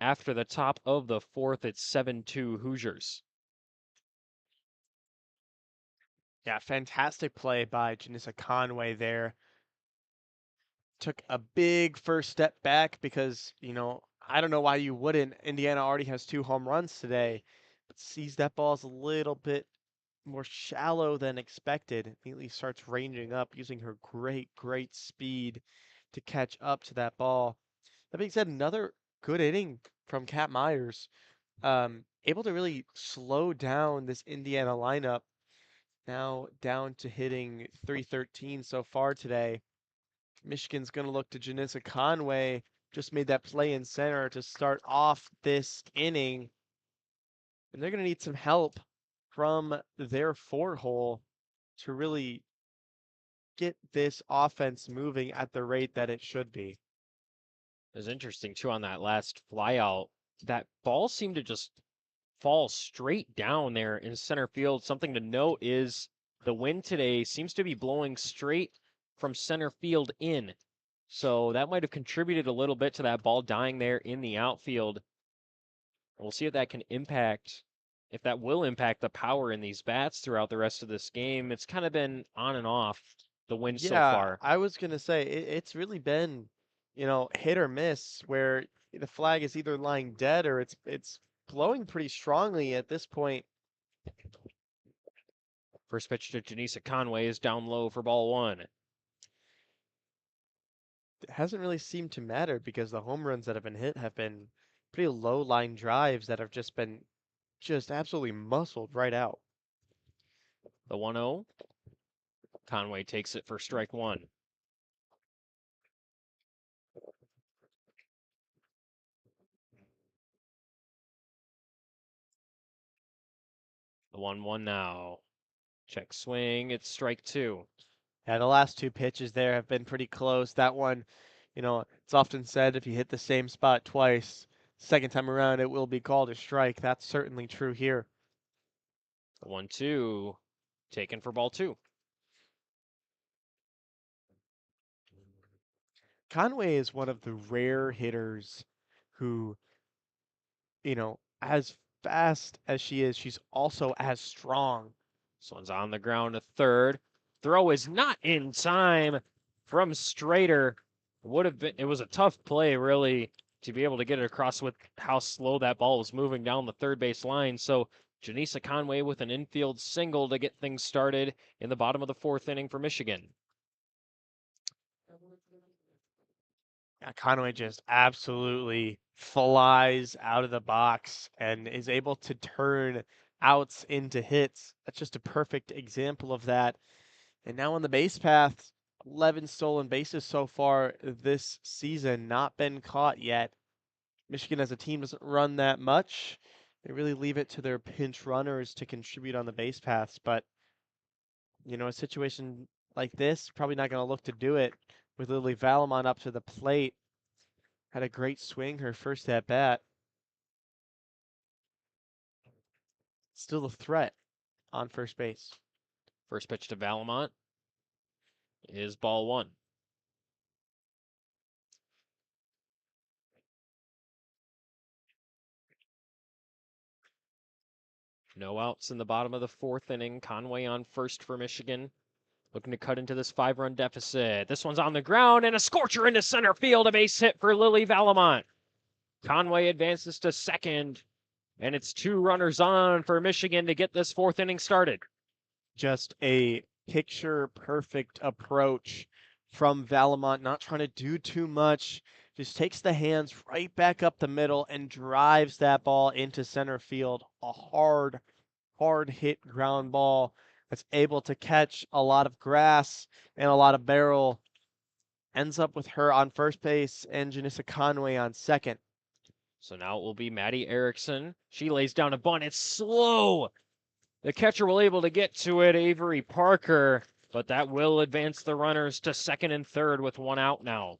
after the top of the fourth, it's 7-2 Hoosiers. Yeah, fantastic play by Janissa Conway there. Took a big first step back because, I don't know why you wouldn't. Indiana already has two home runs today, but sees that ball's a little bit more shallow than expected. Immediately starts ranging up, using her great speed to catch up to that ball. That being said, another good inning from Cat Myers. Able to really slow down this Indiana lineup. Now down to hitting 313 so far today. Michigan's going to look to Janissa Conway. Just made that play in center to start off this inning. And they're going to need some help from their four hole to really get this offense moving at the rate that it should be. It was interesting, too, on that last flyout. That ball seemed to just fall straight down there in center field. Something to note is the wind today seems to be blowing straight from center field in. So that might have contributed a little bit to that ball dying there in the outfield. We'll see if that can impact, if that will impact the power in these bats throughout the rest of this game. It's kind of been on and off the wind so Yeah, far. I was going to say it's really been, hit or miss where the flag is either lying dead or it's blowing pretty strongly at this point. First pitch to Janisa Conway is down low for ball one. It hasn't really seemed to matter because the home runs that have been hit have been pretty low line drives that have just been just absolutely muscled right out. The 1-0. Conway takes it for strike one. The 1-1 now. Check swing. It's strike two. Yeah, the last two pitches there have been pretty close. That one, it's often said if you hit the same spot twice, second time around it will be called a strike. That's certainly true here. The 1-2 taken for ball two. Conway is one of the rare hitters who, as fast as she is, she's also as strong. This one's on the ground to third. Throw is not in time from Strader. Would have been, it was a tough play, really, to be able to get it across with how slow that ball was moving down the third base line. So Janisa Conway with an infield single to get things started in the bottom of the fourth inning for Michigan. Yeah, Conway just absolutely flies out of the box and is able to turn outs into hits. That's just a perfect example of that. And now on the base path, 11 stolen bases so far this season, not been caught yet. Michigan as a team doesn't run that much. They really leave it to their pinch runners to contribute on the base paths, but a situation like this, probably not going to look to do it with Lily Valamon up to the plate. Had a great swing her first at bat. Still a threat on first base. First pitch to Valamont is ball one. No outs in the bottom of the fourth inning. Conway on first for Michigan. Looking to cut into this 5-run deficit. This one's on the ground and a scorcher into center field. A base hit for Lily Valamont. Conway advances to second, and it's 2 runners on for Michigan to get this fourth inning started. Just a picture perfect approach from Valamont, not trying to do too much. Just takes the hands right back up the middle and drives that ball into center field. A hard hit ground ball that's able to catch a lot of grass and a lot of barrel. Ends up with her on first base and Janissa Conway on second. So now it will be Maddie Erickson. She lays down a bunt. It's slow. The catcher will able to get to it, Avery Parker, but that will advance the runners to second and third with 1 out now.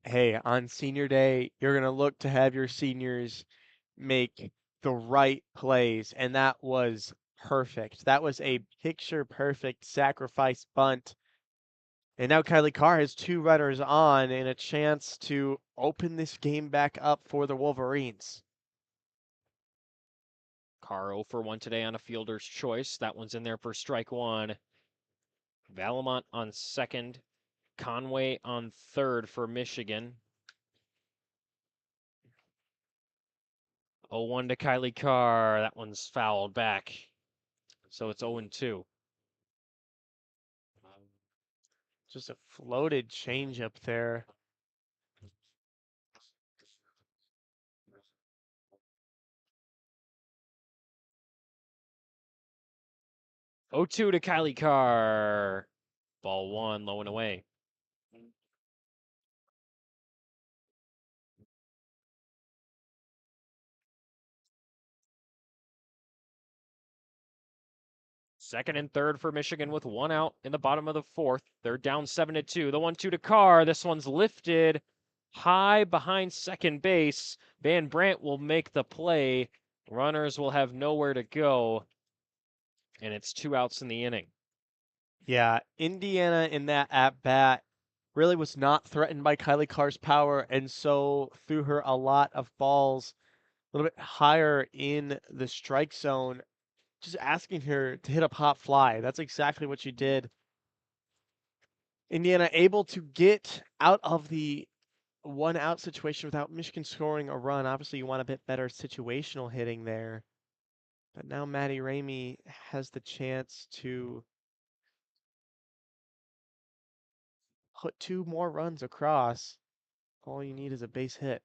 Hey, on senior day, you're going to look to have your seniors make the right plays, and that was perfect. That was a picture perfect sacrifice bunt. And now Kylie Carr has 2 runners on and a chance to open this game back up for the Wolverines. Carr 0 for 1 today on a fielder's choice. That one's in there for strike one. Valamont on second. Conway on third for Michigan. 0-1 to Kylie Carr. That one's fouled back. So it's 0-2. Just a floated changeup there. Oh, 2 to Kylie Carr. Ball one, low and away. Second and third for Michigan with 1 out in the bottom of the fourth. They're down 7-2. The 1-2 to Carr. This one's lifted high behind second base. Van Brandt will make the play. Runners will have nowhere to go. And it's 2 outs in the inning. Yeah, Indiana in that at bat really was not threatened by Kylie Carr's power, and so threw her a lot of balls a little bit higher in the strike zone, just asking her to hit a pop fly. That's exactly what she did. Indiana able to get out of the 1 out situation without Michigan scoring a run. Obviously, you want a bit better situational hitting there. But now Maddie Ramey has the chance to put 2 more runs across. All you need is a base hit.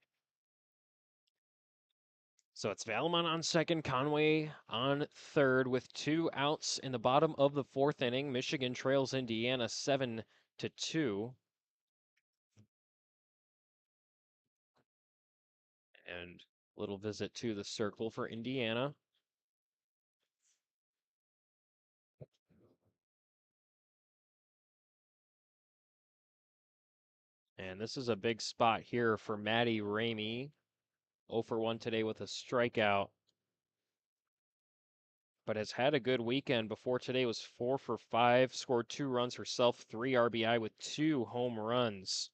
So it's Valamont on second, Conway on third with 2 outs in the bottom of the fourth inning. Michigan trails Indiana 7-2. And little visit to the circle for Indiana. And this is a big spot here for Maddie Ramey. 0 for 1 today with a strikeout, but has had a good weekend. Before today was 4 for 5, scored 2 runs herself, 3 RBI with 2 home runs.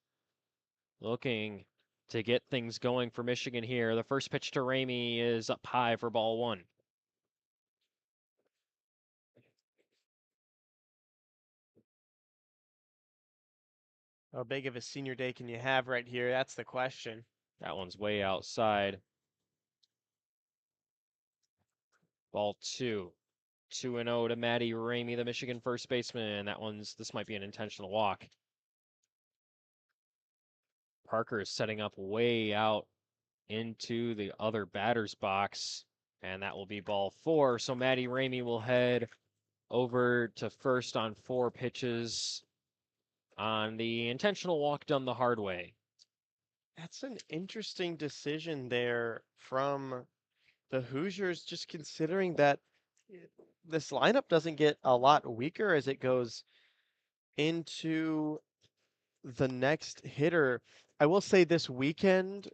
Looking to get things going for Michigan here. The first pitch to Ramey is up high for ball 1. How big of a senior day can you have right here? That's the question. That one's way outside. Ball 2. 2-0 to Maddie Ramey, the Michigan first baseman. This might be an intentional walk. Parker is setting up way out into the other batter's box, and that will be ball 4. So Maddie Ramey will head over to first on 4 pitches on the intentional walk done the hard way. That's an interesting decision there from the Hoosiers, just considering that this lineup doesn't get a lot weaker as it goes into the next hitter. I will say this weekend,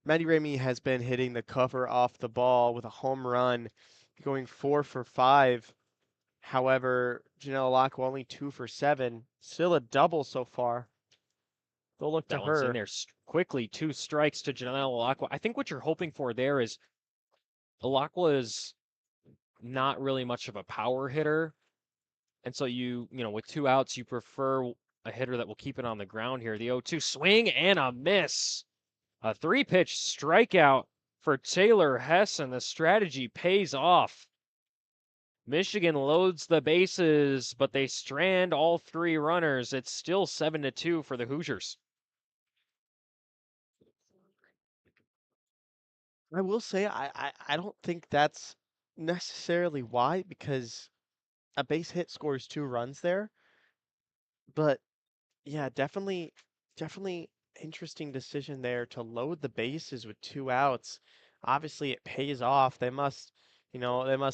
Maddie Ramey has been hitting the cover off the ball with a home run, going 4 for 5. However, Janelle Locke only 2 for 7. Still a double so far. They'll look to That one's in her. there quickly. 2 strikes to Janelle Alakwa. I think what you're hoping for there is Alakwa is not really much of a power hitter. And so with 2 outs, you prefer a hitter that will keep it on the ground here. The 0-2 swing and a miss. A 3-pitch strikeout for Taylor Hess, and the strategy pays off. Michigan loads the bases, but they strand all 3 runners. It's still 7-2 for the Hoosiers. I will say I don't think that's necessarily why, because a base hit scores 2 runs there. But yeah, definitely interesting decision there to load the bases with 2 outs. Obviously, it pays off. They must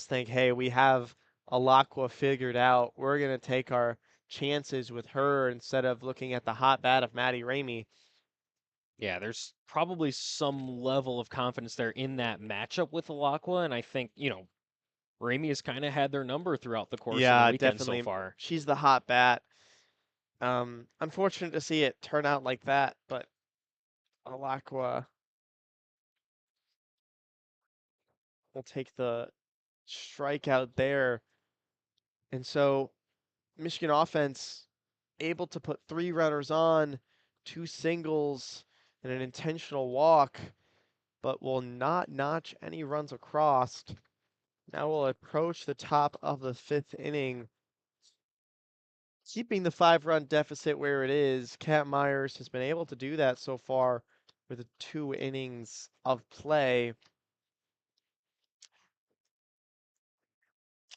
think, hey, we have Alakwa figured out. We're gonna take our chances with her instead of looking at the hot bat of Maddie Ramey. Yeah, there's probably some level of confidence there in that matchup with Alakwa, and I think, Ramey has kind of had their number throughout the course of the Yeah, weekend so definitely. far. She's the hot bat. Unfortunate to see it turn out like that, but Alakwa will take the strikeout there. And so Michigan offense able to put 3 runners on, 2 singles, and an intentional walk, but will not notch any runs across. Now we'll approach the top of the 5th inning. Keeping the 5-run deficit where it is, Cat Myers has been able to do that so far with 2 innings of play.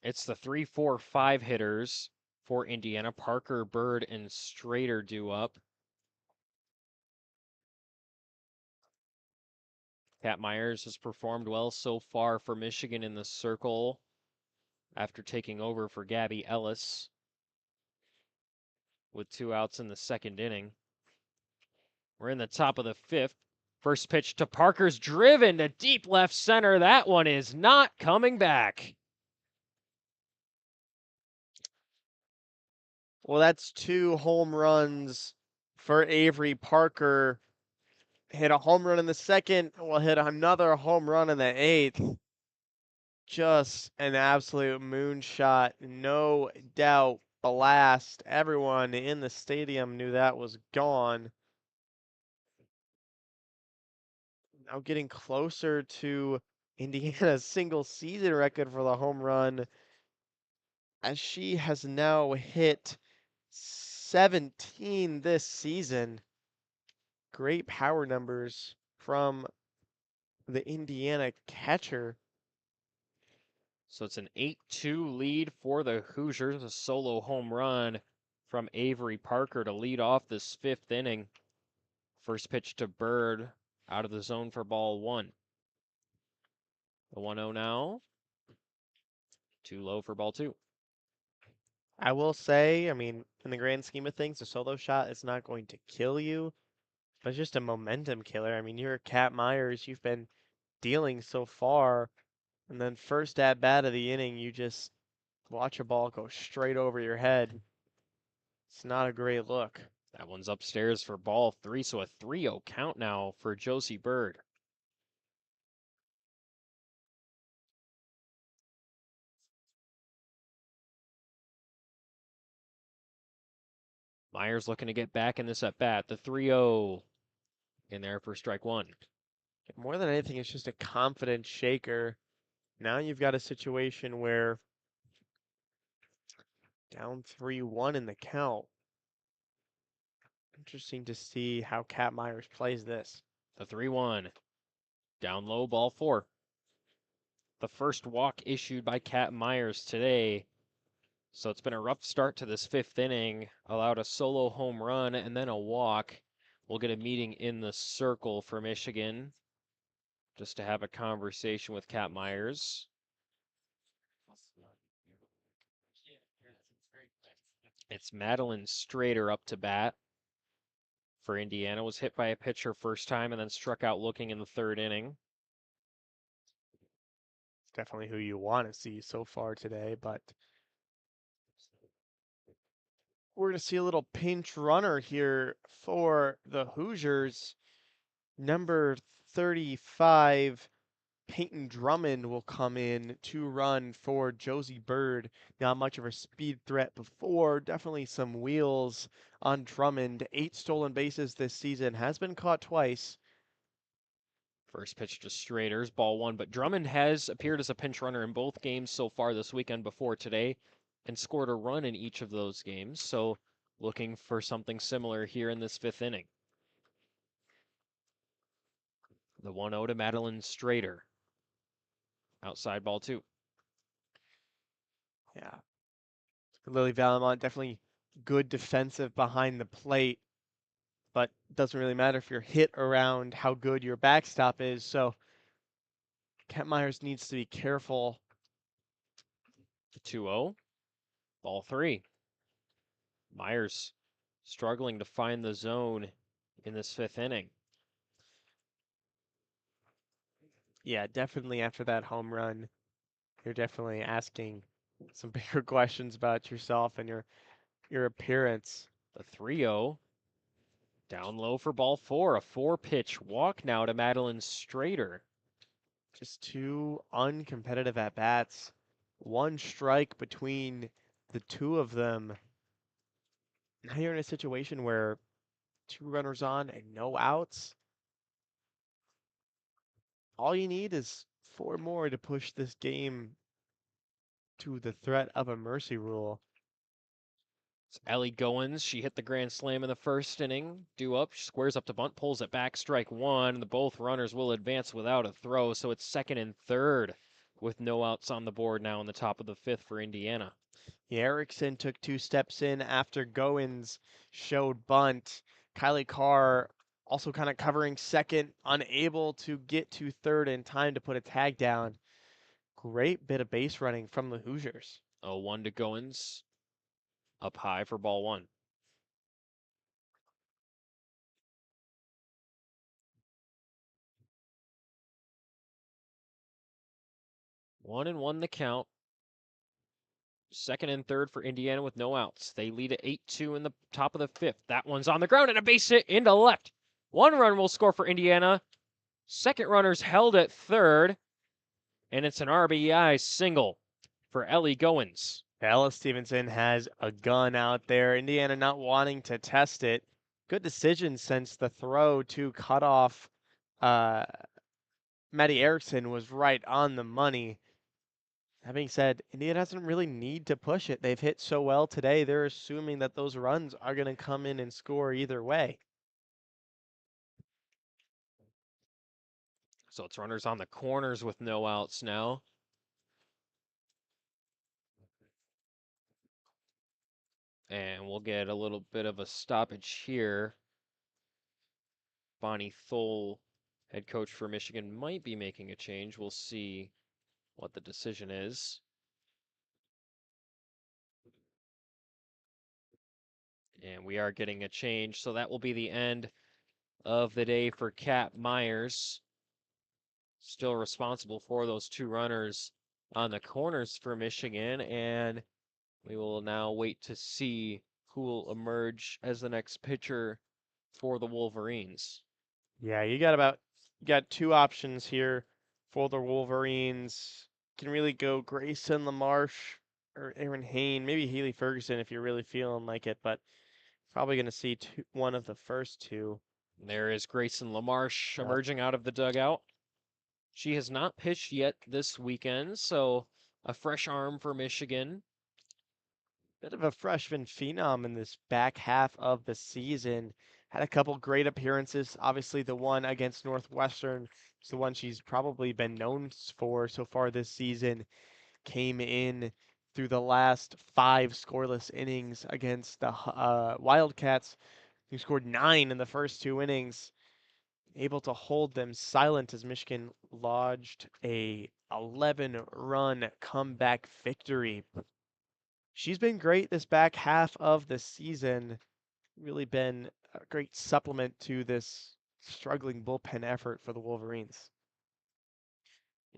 It's the 3, 4, 5 hitters for Indiana. Parker, Bird, and Strader due up. Pat Myers has performed well so far for Michigan in the circle after taking over for Gabby Ellis with 2 outs in the second inning. We're in the top of the 5th. First pitch to Parker's driven to deep left center. That one is not coming back. Well, that's 2 home runs for Avery Parker. Hit a home run in the second, will hit another home run in the 8th. Just an absolute moonshot, no doubt blast. Everyone in the stadium knew that was gone. Now getting closer to Indiana's single season record for the home run, as she has now hit 17 this season. Great power numbers from the Indiana catcher. So it's an 8-2 lead for the Hoosiers. A solo home run from Avery Parker to lead off this 5th inning. First pitch to Bird out of the zone for ball 1. The 1-0 now. Too low for ball 2. I will say, in the grand scheme of things, a solo shot is not going to kill you. But it's just a momentum killer. I mean, you're Cat Myers. You've been dealing so far, and then first at bat of the inning, you just watch a ball go straight over your head. It's not a great look. That one's upstairs for ball three, so a 3-0 count now for Josie Bird. Myers looking to get back in this at bat. The 3-0 in there for strike one. More than anything, it's just a confidence shaker. Now you've got a situation where down 3-1 in the count. Interesting to see how Cat Myers plays this. The 3-1. Down low, ball four. The first walk issued by Cat Myers today. So it's been a rough start to this fifth inning. Allowed a solo home run and then a walk. We'll get a meeting in the circle for Michigan just to have a conversation with Cat Myers. It's Madeline Strader up to bat for Indiana. Was hit by a pitcher first time and then struck out looking in the third inning. It's definitely who you want to see so far today, but we're going to see a little pinch runner here for the Hoosiers. Number 35, Peyton Drummond will come in to run for Josie Bird. Not much of a speed threat before, definitely some wheels on Drummond. 8 stolen bases this season, has been caught twice. First pitch to Strader's ball one, but Drummond has appeared as a pinch runner in both games so far this weekend before today and scored a run in each of those games. So looking for something similar here in this fifth inning. The 1-0 to Madeline Strader. Outside ball two. Yeah. Lily Valamont definitely good defensive behind the plate, but it doesn't really matter if you're hit around how good your backstop is. So Kent Myers needs to be careful. The 2-0. Ball three. Myers struggling to find the zone in this fifth inning. Yeah, definitely after that home run, you're definitely asking some bigger questions about yourself and your appearance. The 3-0. Down low for ball four. A four-pitch walk now to Madeline Strader. Just two uncompetitive at bats. One strike between the two of them. Now you're in a situation where two runners on and no outs. All you need is four more to push this game to the threat of a mercy rule. It's Ellie Goins. She hit the grand slam in the first inning. Due up, she squares up to bunt, pulls it back, strike one. The both runners will advance without a throw, so it's second and third with no outs on the board now in the top of the fifth for Indiana. Erickson took two steps in after Goins showed bunt. Kylie Carr also kind of covering second, unable to get to third in time to put a tag down. Great bit of base running from the Hoosiers. 0-1 to Goins. Up high for ball one. One and one the count. Second and third for Indiana with no outs. They lead at 8-2 in the top of the fifth. That one's on the ground and a base hit into left. One run will score for Indiana. Second runner's held at third. And it's an RBI single for Ellie Goins. Ella Stevenson has a gun out there. Indiana not wanting to test it. Good decision since the throw to cut off Maddie Erickson was right on the money. That being said, Indiana doesn't really need to push it. They've hit so well today, they're assuming that those runs are going to come in and score either way. So it's runners on the corners with no outs now. And we'll get a little bit of a stoppage here. Bonnie Thole, head coach for Michigan, might be making a change. We'll see what the decision is. And we are getting a change, so that will be the end of the day for Cat Myers. Still responsible for those two runners on the corners for Michigan, and we will now wait to see who will emerge as the next pitcher for the Wolverines. Yeah, you got two options here for the Wolverines. Can really go Grayson LaMarche or Aaron Hayne, maybe Haley Ferguson if you're really feeling like it, but probably going to see one of the first two. There is Grayson LaMarche Yep. emerging out of the dugout. She has not pitched yet this weekend, so a fresh arm for Michigan. Bit of a freshman phenom in this back half of the season. Had a couple great appearances. Obviously, the one against Northwestern is the one she's probably been known for so far this season. Came in through the last five scoreless innings against the Wildcats, who scored 9 in the first two innings, able to hold them silent as Michigan lodged a 11-run comeback victory. She's been great this back half of the season. Really been a great supplement to this struggling bullpen effort for the Wolverines.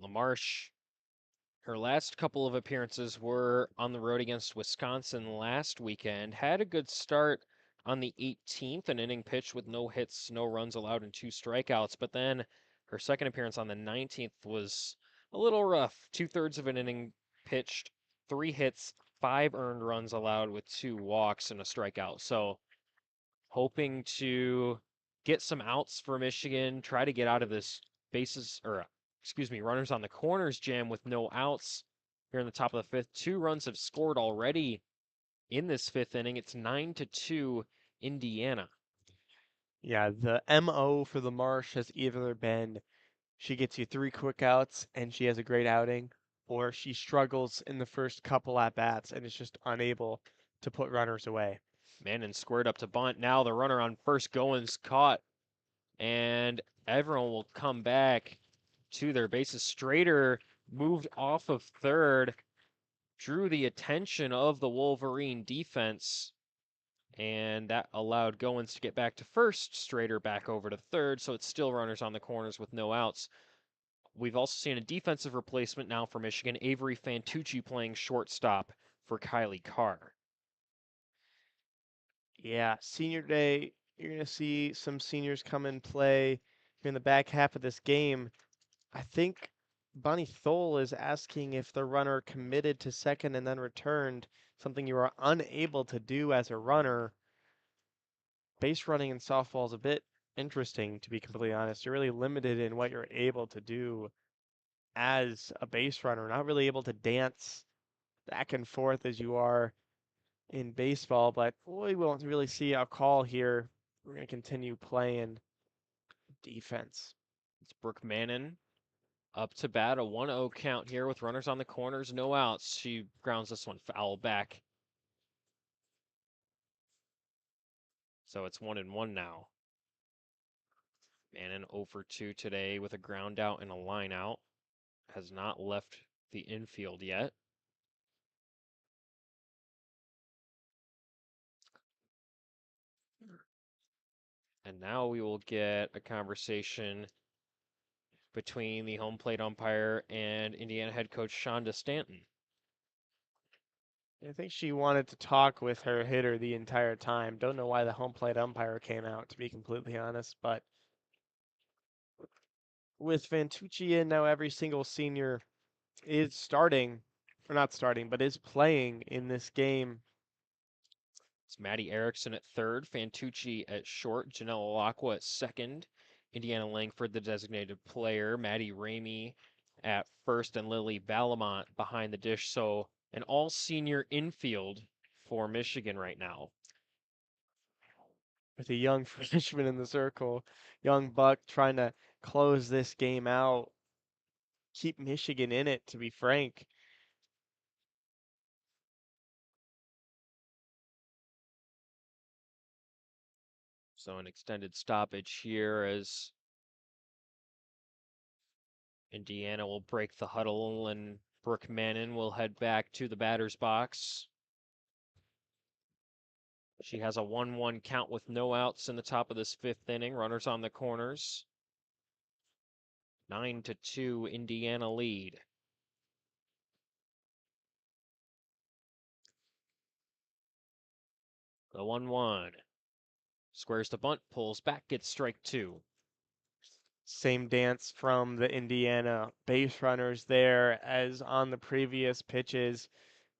LaMarche, her last couple of appearances were on the road against Wisconsin last weekend. Had a good start on the 18th, an inning pitched with no hits, no runs allowed, and two strikeouts. But then her second appearance on the 19th was a little rough. Two-thirds of an inning pitched, three hits, five earned runs allowed with two walks and a strikeout. So hoping to get some outs for Michigan, try to get out of this bases or excuse me, runners on the corners jam with no outs here in the top of the fifth. Two runs have scored already in this fifth inning. It's 9-2 Indiana. Yeah, the MO for the Marsh has either been she gets you three quick outs and she has a great outing, or she struggles in the first couple at bats and is just unable to put runners away. Mannon squared up to bunt. Now the runner on first going's caught, and everyone will come back to their bases. Strader moved off of third, drew the attention of the Wolverine defense, and that allowed Goins to get back to first, Strader back over to third, so it's still runners on the corners with no outs. We've also seen a defensive replacement now for Michigan, Avery Fantucci playing shortstop for Kylie Carr. Yeah, senior day, you're going to see some seniors come and play here in the back half of this game. I think Bonnie Thole is asking if the runner committed to second and then returned, something you are unable to do as a runner. Base running in softball is a bit interesting, to be completely honest. You're really limited in what you're able to do as a base runner, not really able to dance back and forth as you are in baseball, but we won't really see a call here. We're going to continue playing defense. It's Brooke Mannon up to bat, a 1-0 count here with runners on the corners, no outs. She grounds this one foul back. So it's 1-1 now. Mannon 0 for 2 today with a ground out and a line out. Has not left the infield yet. And now we will get a conversation between the home plate umpire and Indiana head coach Shonda Stanton. I think she wanted to talk with her hitter the entire time. Don't know why the home plate umpire came out, to be completely honest, but with Vantucci in now, every single senior is starting, or not starting, but is playing in this game. It's Maddie Erickson at third, Fantucci at short, Janelle Alacqua at second, Indiana Langford, the designated player, Maddie Ramey at first, and Lily Balamont behind the dish. So an all senior infield for Michigan right now. With a young freshman in the circle, young Buck trying to close this game out, keep Michigan in it, to be frank. So an extended stoppage here as Indiana will break the huddle and Brooke Mannon will head back to the batter's box. She has a 1-1 count with no outs in the top of this fifth inning. Runners on the corners. 9-2 Indiana lead. The 1-1. Squares to bunt, pulls back, gets strike two. Same dance from the Indiana base runners there as on the previous pitches.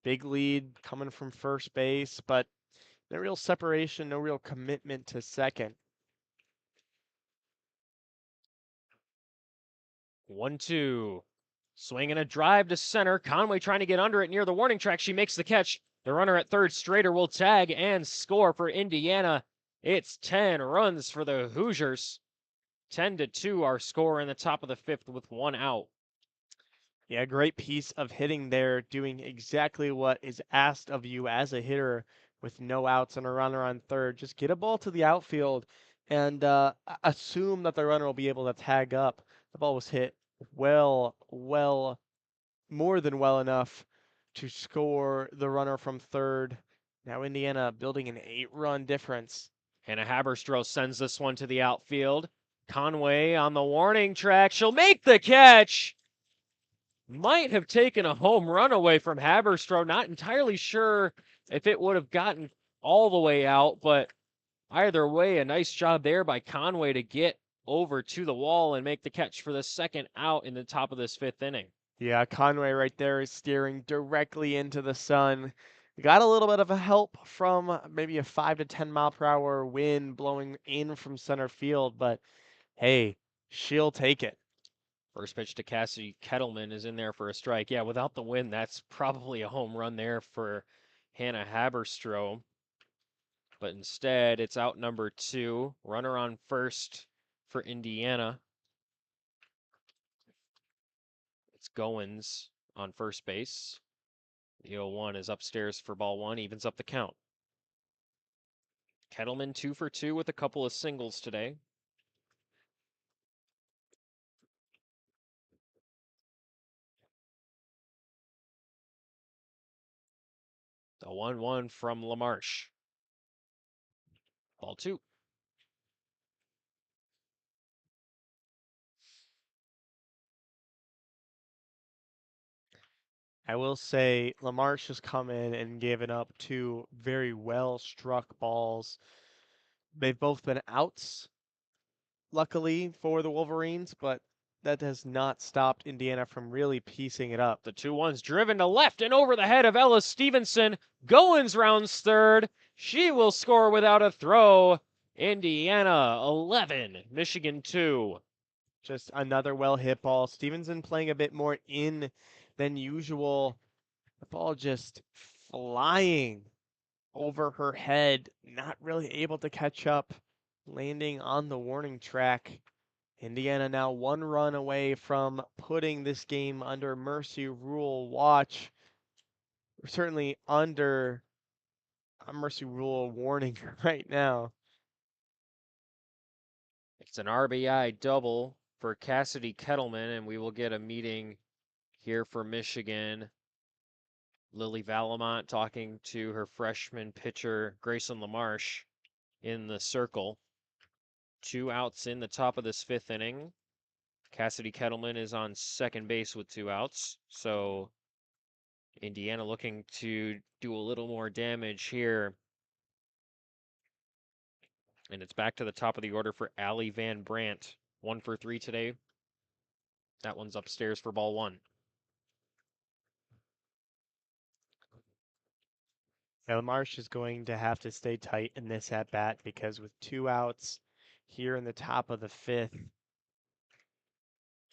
Big lead coming from first base, but no real separation, no real commitment to second. 1-2. Swing and a drive to center. Conway trying to get under it near the warning track. She makes the catch. The runner at third, Strader, will tag and score for Indiana. It's 10 runs for the Hoosiers. 10-2 our score in the top of the fifth with one out. Yeah, great piece of hitting there, doing exactly what is asked of you as a hitter with no outs and a runner on third. Just get a ball to the outfield and assume that the runner will be able to tag up. The ball was hit well, more than well enough to score the runner from third. Now Indiana building an 8-run difference. Hannah Haberstroh sends this one to the outfield. Conway on the warning track. She'll make the catch. Might have taken a home run away from Haberstroh. Not entirely sure if it would have gotten all the way out, but either way, a nice job there by Conway to get over to the wall and make the catch for the second out in the top of this fifth inning. Yeah, Conway right there is steering directly into the sun. Got a little bit of a help from maybe a 5 to 10 mile per hour wind blowing in from center field, but hey, she'll take it. First pitch to Cassie Kettleman is in there for a strike. Yeah, without the win, that's probably a home run there for Hannah Haberstroh. But instead, it's out number 2. Runner on first for Indiana. It's Goins on first base. The 0-1 is upstairs for ball 1, evens up the count. Kettleman 2 for 2 with a couple of singles today. The 1-1 from LaMarche. Ball 2. I will say Lamarche has come in and given up 2 very well struck balls. They've both been outs, luckily for the Wolverines, but that has not stopped Indiana from really piecing it up. The 2-1's driven to left and over the head of Ella Stevenson. Goins rounds third. She will score without a throw. Indiana 11, Michigan 2. Just another well hit ball. Stevenson playing a bit more in than usual. The ball just flying over her head, not really able to catch up, landing on the warning track. Indiana now 1 run away from putting this game under Mercy Rule watch. We're certainly under a Mercy Rule warning right now. It's an RBI double for Cassidy Kettleman, and we will get a meeting here for Michigan. Lily Valamont talking to her freshman pitcher, Grayson LaMarche, in the circle. 2 outs in the top of this fifth inning. Cassidy Kettleman is on second base with 2 outs. So Indiana looking to do a little more damage here. And it's back to the top of the order for Allie Van Brandt. 1 for 3 today. That one's upstairs for ball 1. Marsh is going to have to stay tight in this at bat because with 2 outs here in the top of the fifth,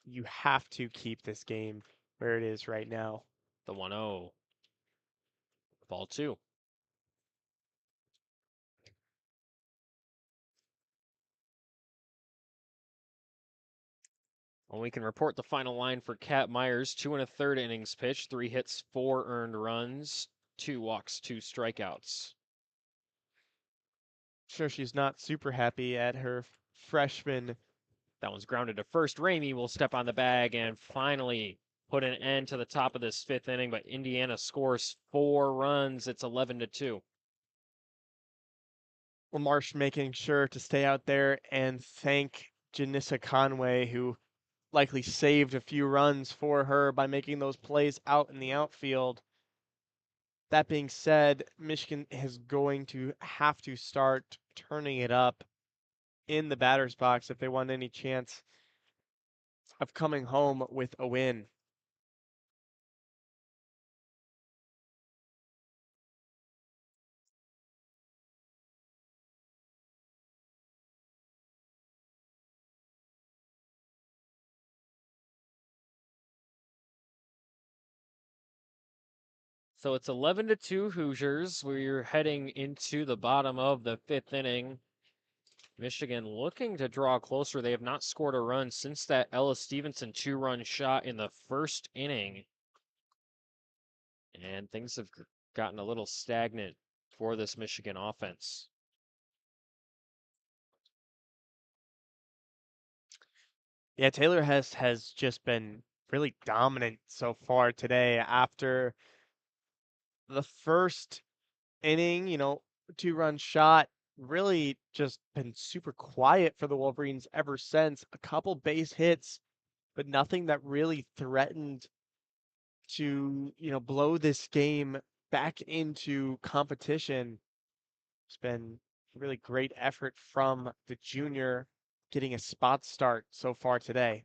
you have to keep this game where it is right now. The 1-0. Ball 2. Well, we can report the final line for Kat Myers. 2 1/3 innings pitched, 3 hits, 4 earned runs, 2 walks, 2 strikeouts. Sure, she's not super happy at her freshman. That one's grounded to first. Ramey will step on the bag and finally put an end to the top of this fifth inning, but Indiana scores 4 runs. It's 11-2. Marsh making sure to stay out there and thank Janissa Conway, who likely saved a few runs for her by making those plays out in the outfield. That being said, Michigan is going to have to start turning it up in the batter's box if they want any chance of coming home with a win. So it's 11-2 Hoosiers. We're heading into the bottom of the 5th inning. Michigan looking to draw closer. They have not scored a run since that Ella Stevenson 2-run shot in the first inning. And things have gotten a little stagnant for this Michigan offense. Yeah, Taylor has just been really dominant so far today after the first inning, 2-run shot, really just been super quiet for the Wolverines ever since. A couple base hits, but nothing that really threatened to, blow this game back into competition. It's been a really great effort from the junior getting a spot start so far today.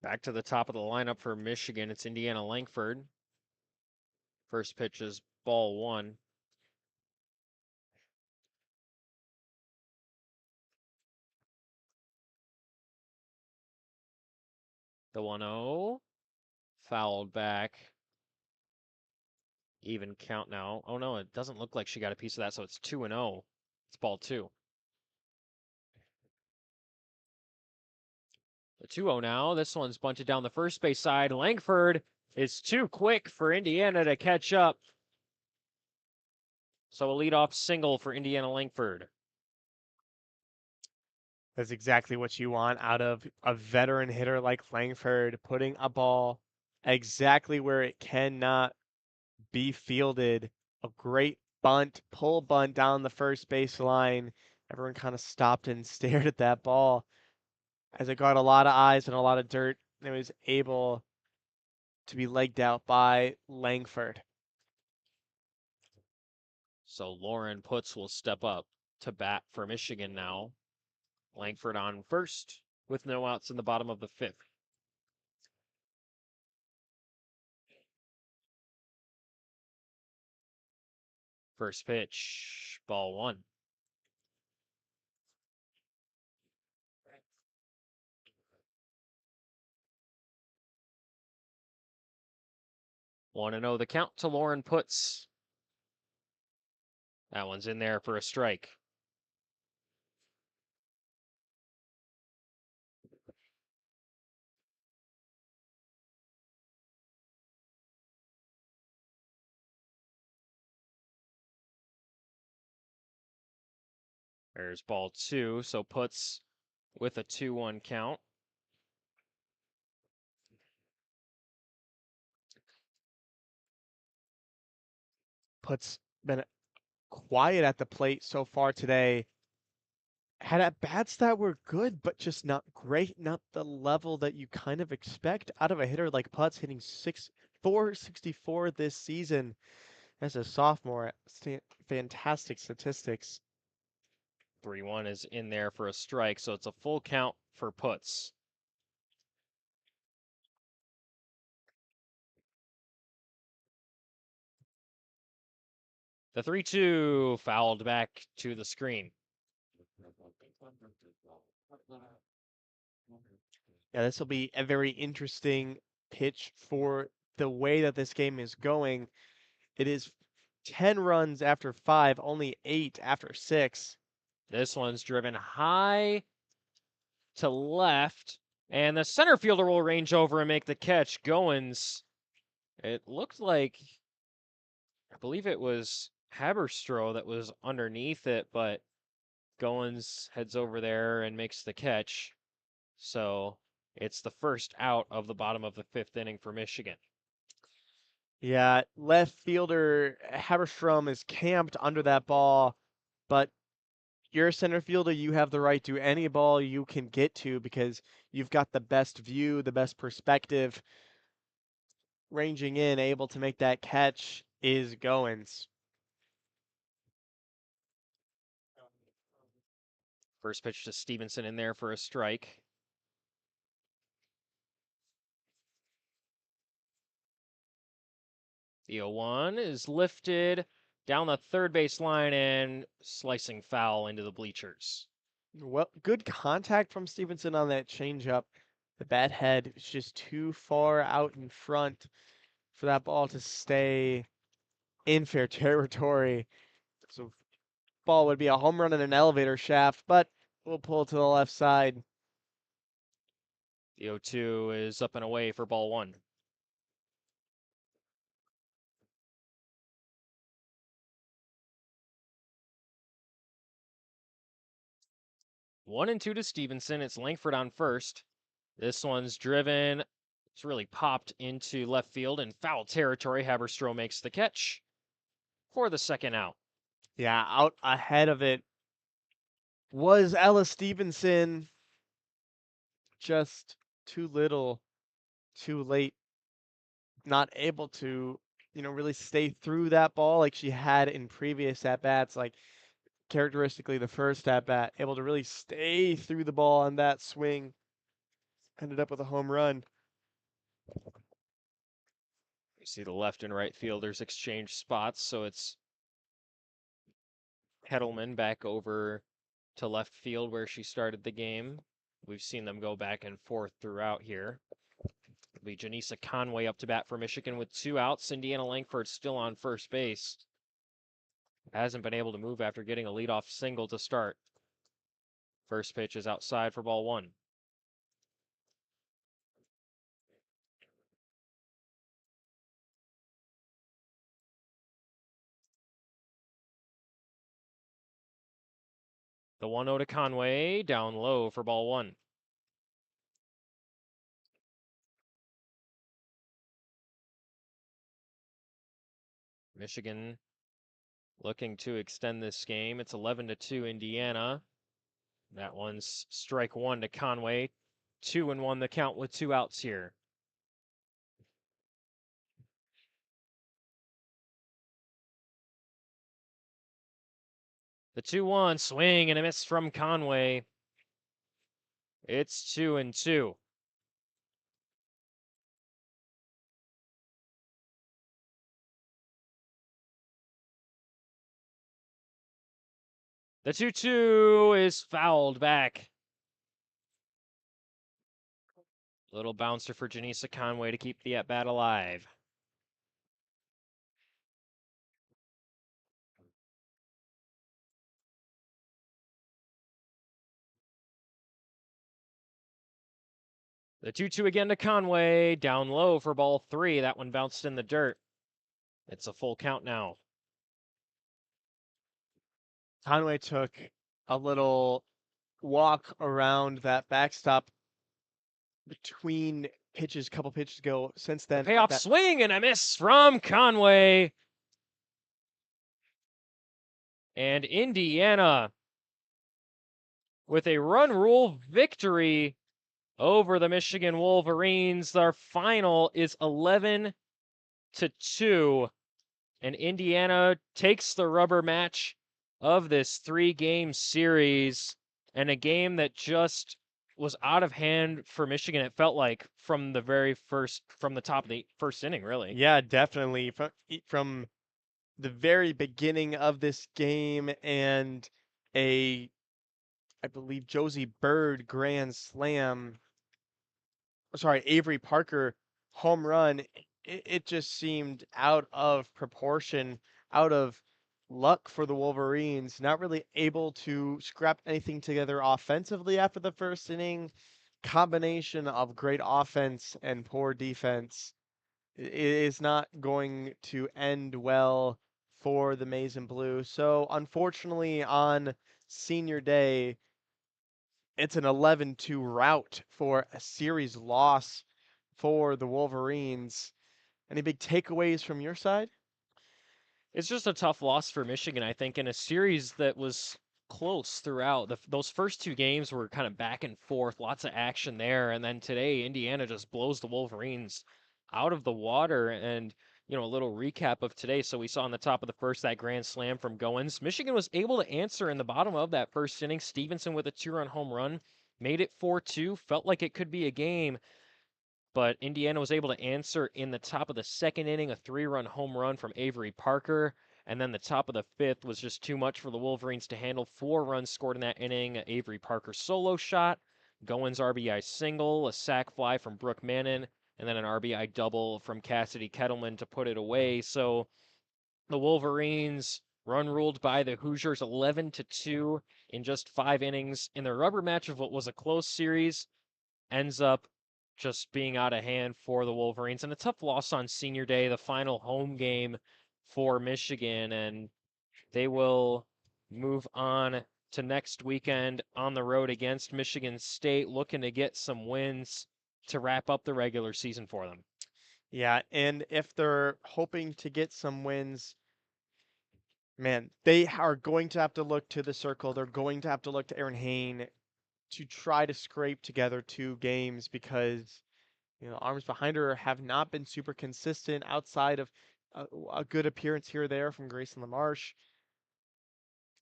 Back to the top of the lineup for Michigan. It's Indiana Langford. First pitch is ball 1. The 1-0. Fouled back. Even count now. Oh no, it doesn't look like she got a piece of that, so it's 2-0. It's ball 2. The 2-0 now. This one's bunted down the first base side. Langford is too quick for Indiana to catch up. So a leadoff single for Indiana Langford. That's exactly what you want out of a veteran hitter like Langford, putting a ball exactly where it cannot be fielded. A great bunt, pull bunt down the first base line. Everyone kind of stopped and stared at that ball as it got a lot of eyes and a lot of dirt. And it was able to be legged out by Langford. So Lauren Putz will step up to bat for Michigan now. Langford on first with no outs in the bottom of the 5th. First pitch, ball 1. Want to know the count to Lauren Putz. That one's in there for a strike. There's ball 2, so Putz with a 2-1 count. Puts been quiet at the plate so far today. Had at bats that were good, but just not great, not the level that you kind of expect out of a hitter like Putz hitting 464 this season as a sophomore. Fantastic statistics. 3-1 is in there for a strike, so it's a full count for Putz. The 3-2 fouled back to the screen. Yeah, this will be a very interesting pitch for the way that this game is going. It is 10 runs after 5, only 8 after 6. This one's driven high to left, and the center fielder will range over and make the catch. Goins, it looked like, I believe it was Haberstroh that was underneath it, but Goins heads over there and makes the catch. So it's the first out of the bottom of the 5th inning for Michigan. Yeah, left fielder Haberstrom is camped under that ball, but you're a center fielder, you have the right to any ball you can get to because you've got the best view, the best perspective. Ranging in, able to make that catch is Goins. First pitch to Stevenson in there for a strike. The 0-1 is lifted down the third base line and slicing foul into the bleachers. Well, good contact from Stevenson on that changeup. The bat head is just too far out in front for that ball to stay in fair territory. So ball would be a home run in an elevator shaft, but we'll pull to the left side. The 0-2 is up and away for ball one. One and two to Stevenson. It's Langford on first. This one's driven. It's really popped into left field in foul territory. Haberstroh makes the catch for the second out. Yeah, out ahead of it was Ella Stevenson. Just too little, too late. Not able to, really stay through that ball like she had in previous at bats. Like characteristically, the first at bat, able to really stay through the ball on that swing. Ended up with a home run. You see the left and right fielders exchange spots, so it's Kettleman back over to left field where she started the game. We've seen them go back and forth throughout here. It'll be Janisa Conway up to bat for Michigan with 2 outs. Indiana Langford still on first base. Hasn't been able to move after getting a leadoff single to start. First pitch is outside for ball one. The 1-0 to Conway, down low for ball one. Michigan looking to extend this game. It's 11-2 Indiana. That one's strike one to Conway. 2-1 the count with 2 outs here. The 2-1 swing and a miss from Conway. It's 2-2. The 2-2 is fouled back. Little bouncer for Janisa Conway to keep the at-bat alive. The 2-2 again to Conway, down low for ball three. That one bounced in the dirt. It's a full count now. Conway took a little walk around that backstop between pitches, couple pitches ago. Since then, Payoff swing and a miss from Conway. And Indiana with a run rule victory over the Michigan Wolverines. Our final is 11-2, and Indiana takes the rubber match of this 3-game series, and a game that just was out of hand for Michigan. It felt like from the top of the first inning, really. Yeah, definitely. From the very beginning of this game and I believe Josie Bird grand slam, sorry, Avery Parker home run, it just seemed out of proportion, out of luck for the Wolverines, not really able to scrap anything together offensively after the first inning. Combination of great offense and poor defense is not going to end well for the Maize and Blue. So unfortunately on senior day, it's an 11-2 rout for a series loss for the Wolverines. Any big takeaways from your side? It's just a tough loss for Michigan, I think, in a series that was close throughout. Those first two games were kind of back and forth, lots of action there. And then today, Indiana just blows the Wolverines out of the water. And, a little recap of today. So we saw on the top of the first that grand slam from Goins. Michigan was able to answer in the bottom of that first inning. Stevenson with a 2-run home run made it 4-2. Felt like it could be a game, but Indiana was able to answer in the top of the second inning, a 3-run home run from Avery Parker. And then the top of the fifth was just too much for the Wolverines to handle. 4 runs scored in that inning. Avery Parker solo shot, Goins RBI single, a sac fly from Brooke Mannon, and then an RBI double from Cassidy Kettleman to put it away. So the Wolverines run ruled by the Hoosiers 11-2 in just 5 innings in their rubber match of what was a close series. Ends up just being out of hand for the Wolverines, and a tough loss on senior day, the final home game for Michigan, and they will move on to next weekend on the road against Michigan State, looking to get some wins to wrap up the regular season for them. Yeah, and if they're hoping to get some wins, man, they are going to have to look to the circle. They're going to have to look to Aaron Hayne to try to scrape together 2 games because arms behind her have not been super consistent outside of a good appearance here or there from Grayson LaMarche.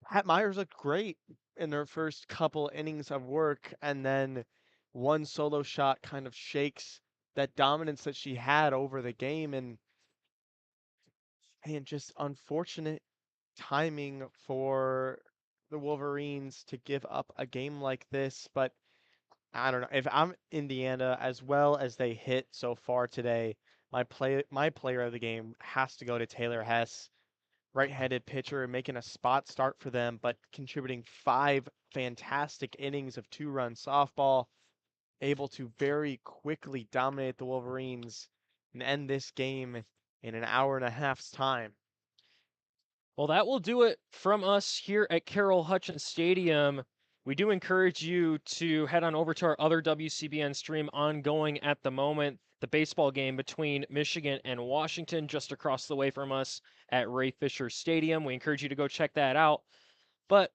Pat Myers looked great in their first couple innings of work, and then one solo shot kind of shakes that dominance that she had over the game, and just unfortunate timing for the Wolverines to give up a game like this. But I don't know if I'm Indiana, as well as they hit so far today. My player of the game has to go to Taylor Hess, right-handed pitcher, making a spot start for them, but contributing 5 fantastic innings of 2-run softball, able to very quickly dominate the Wolverines and end this game in an hour and a half's time. Well, that will do it from us here at Carroll Hutchins Stadium. We do encourage you to head on over to our other WCBN stream ongoing at the moment, the baseball game between Michigan and Washington just across the way from us at Ray Fisher Stadium. We encourage you to go check that out. But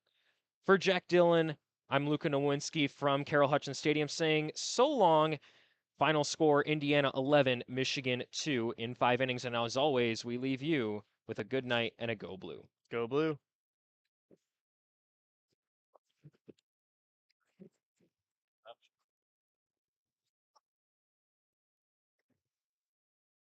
for Jack Dillon, I'm Luca Nowinski from Carroll Hutchins Stadium saying so long. Final score Indiana 11, Michigan 2 in 5 innings. And as always, we leave you with a good night and a go blue. Go Blue.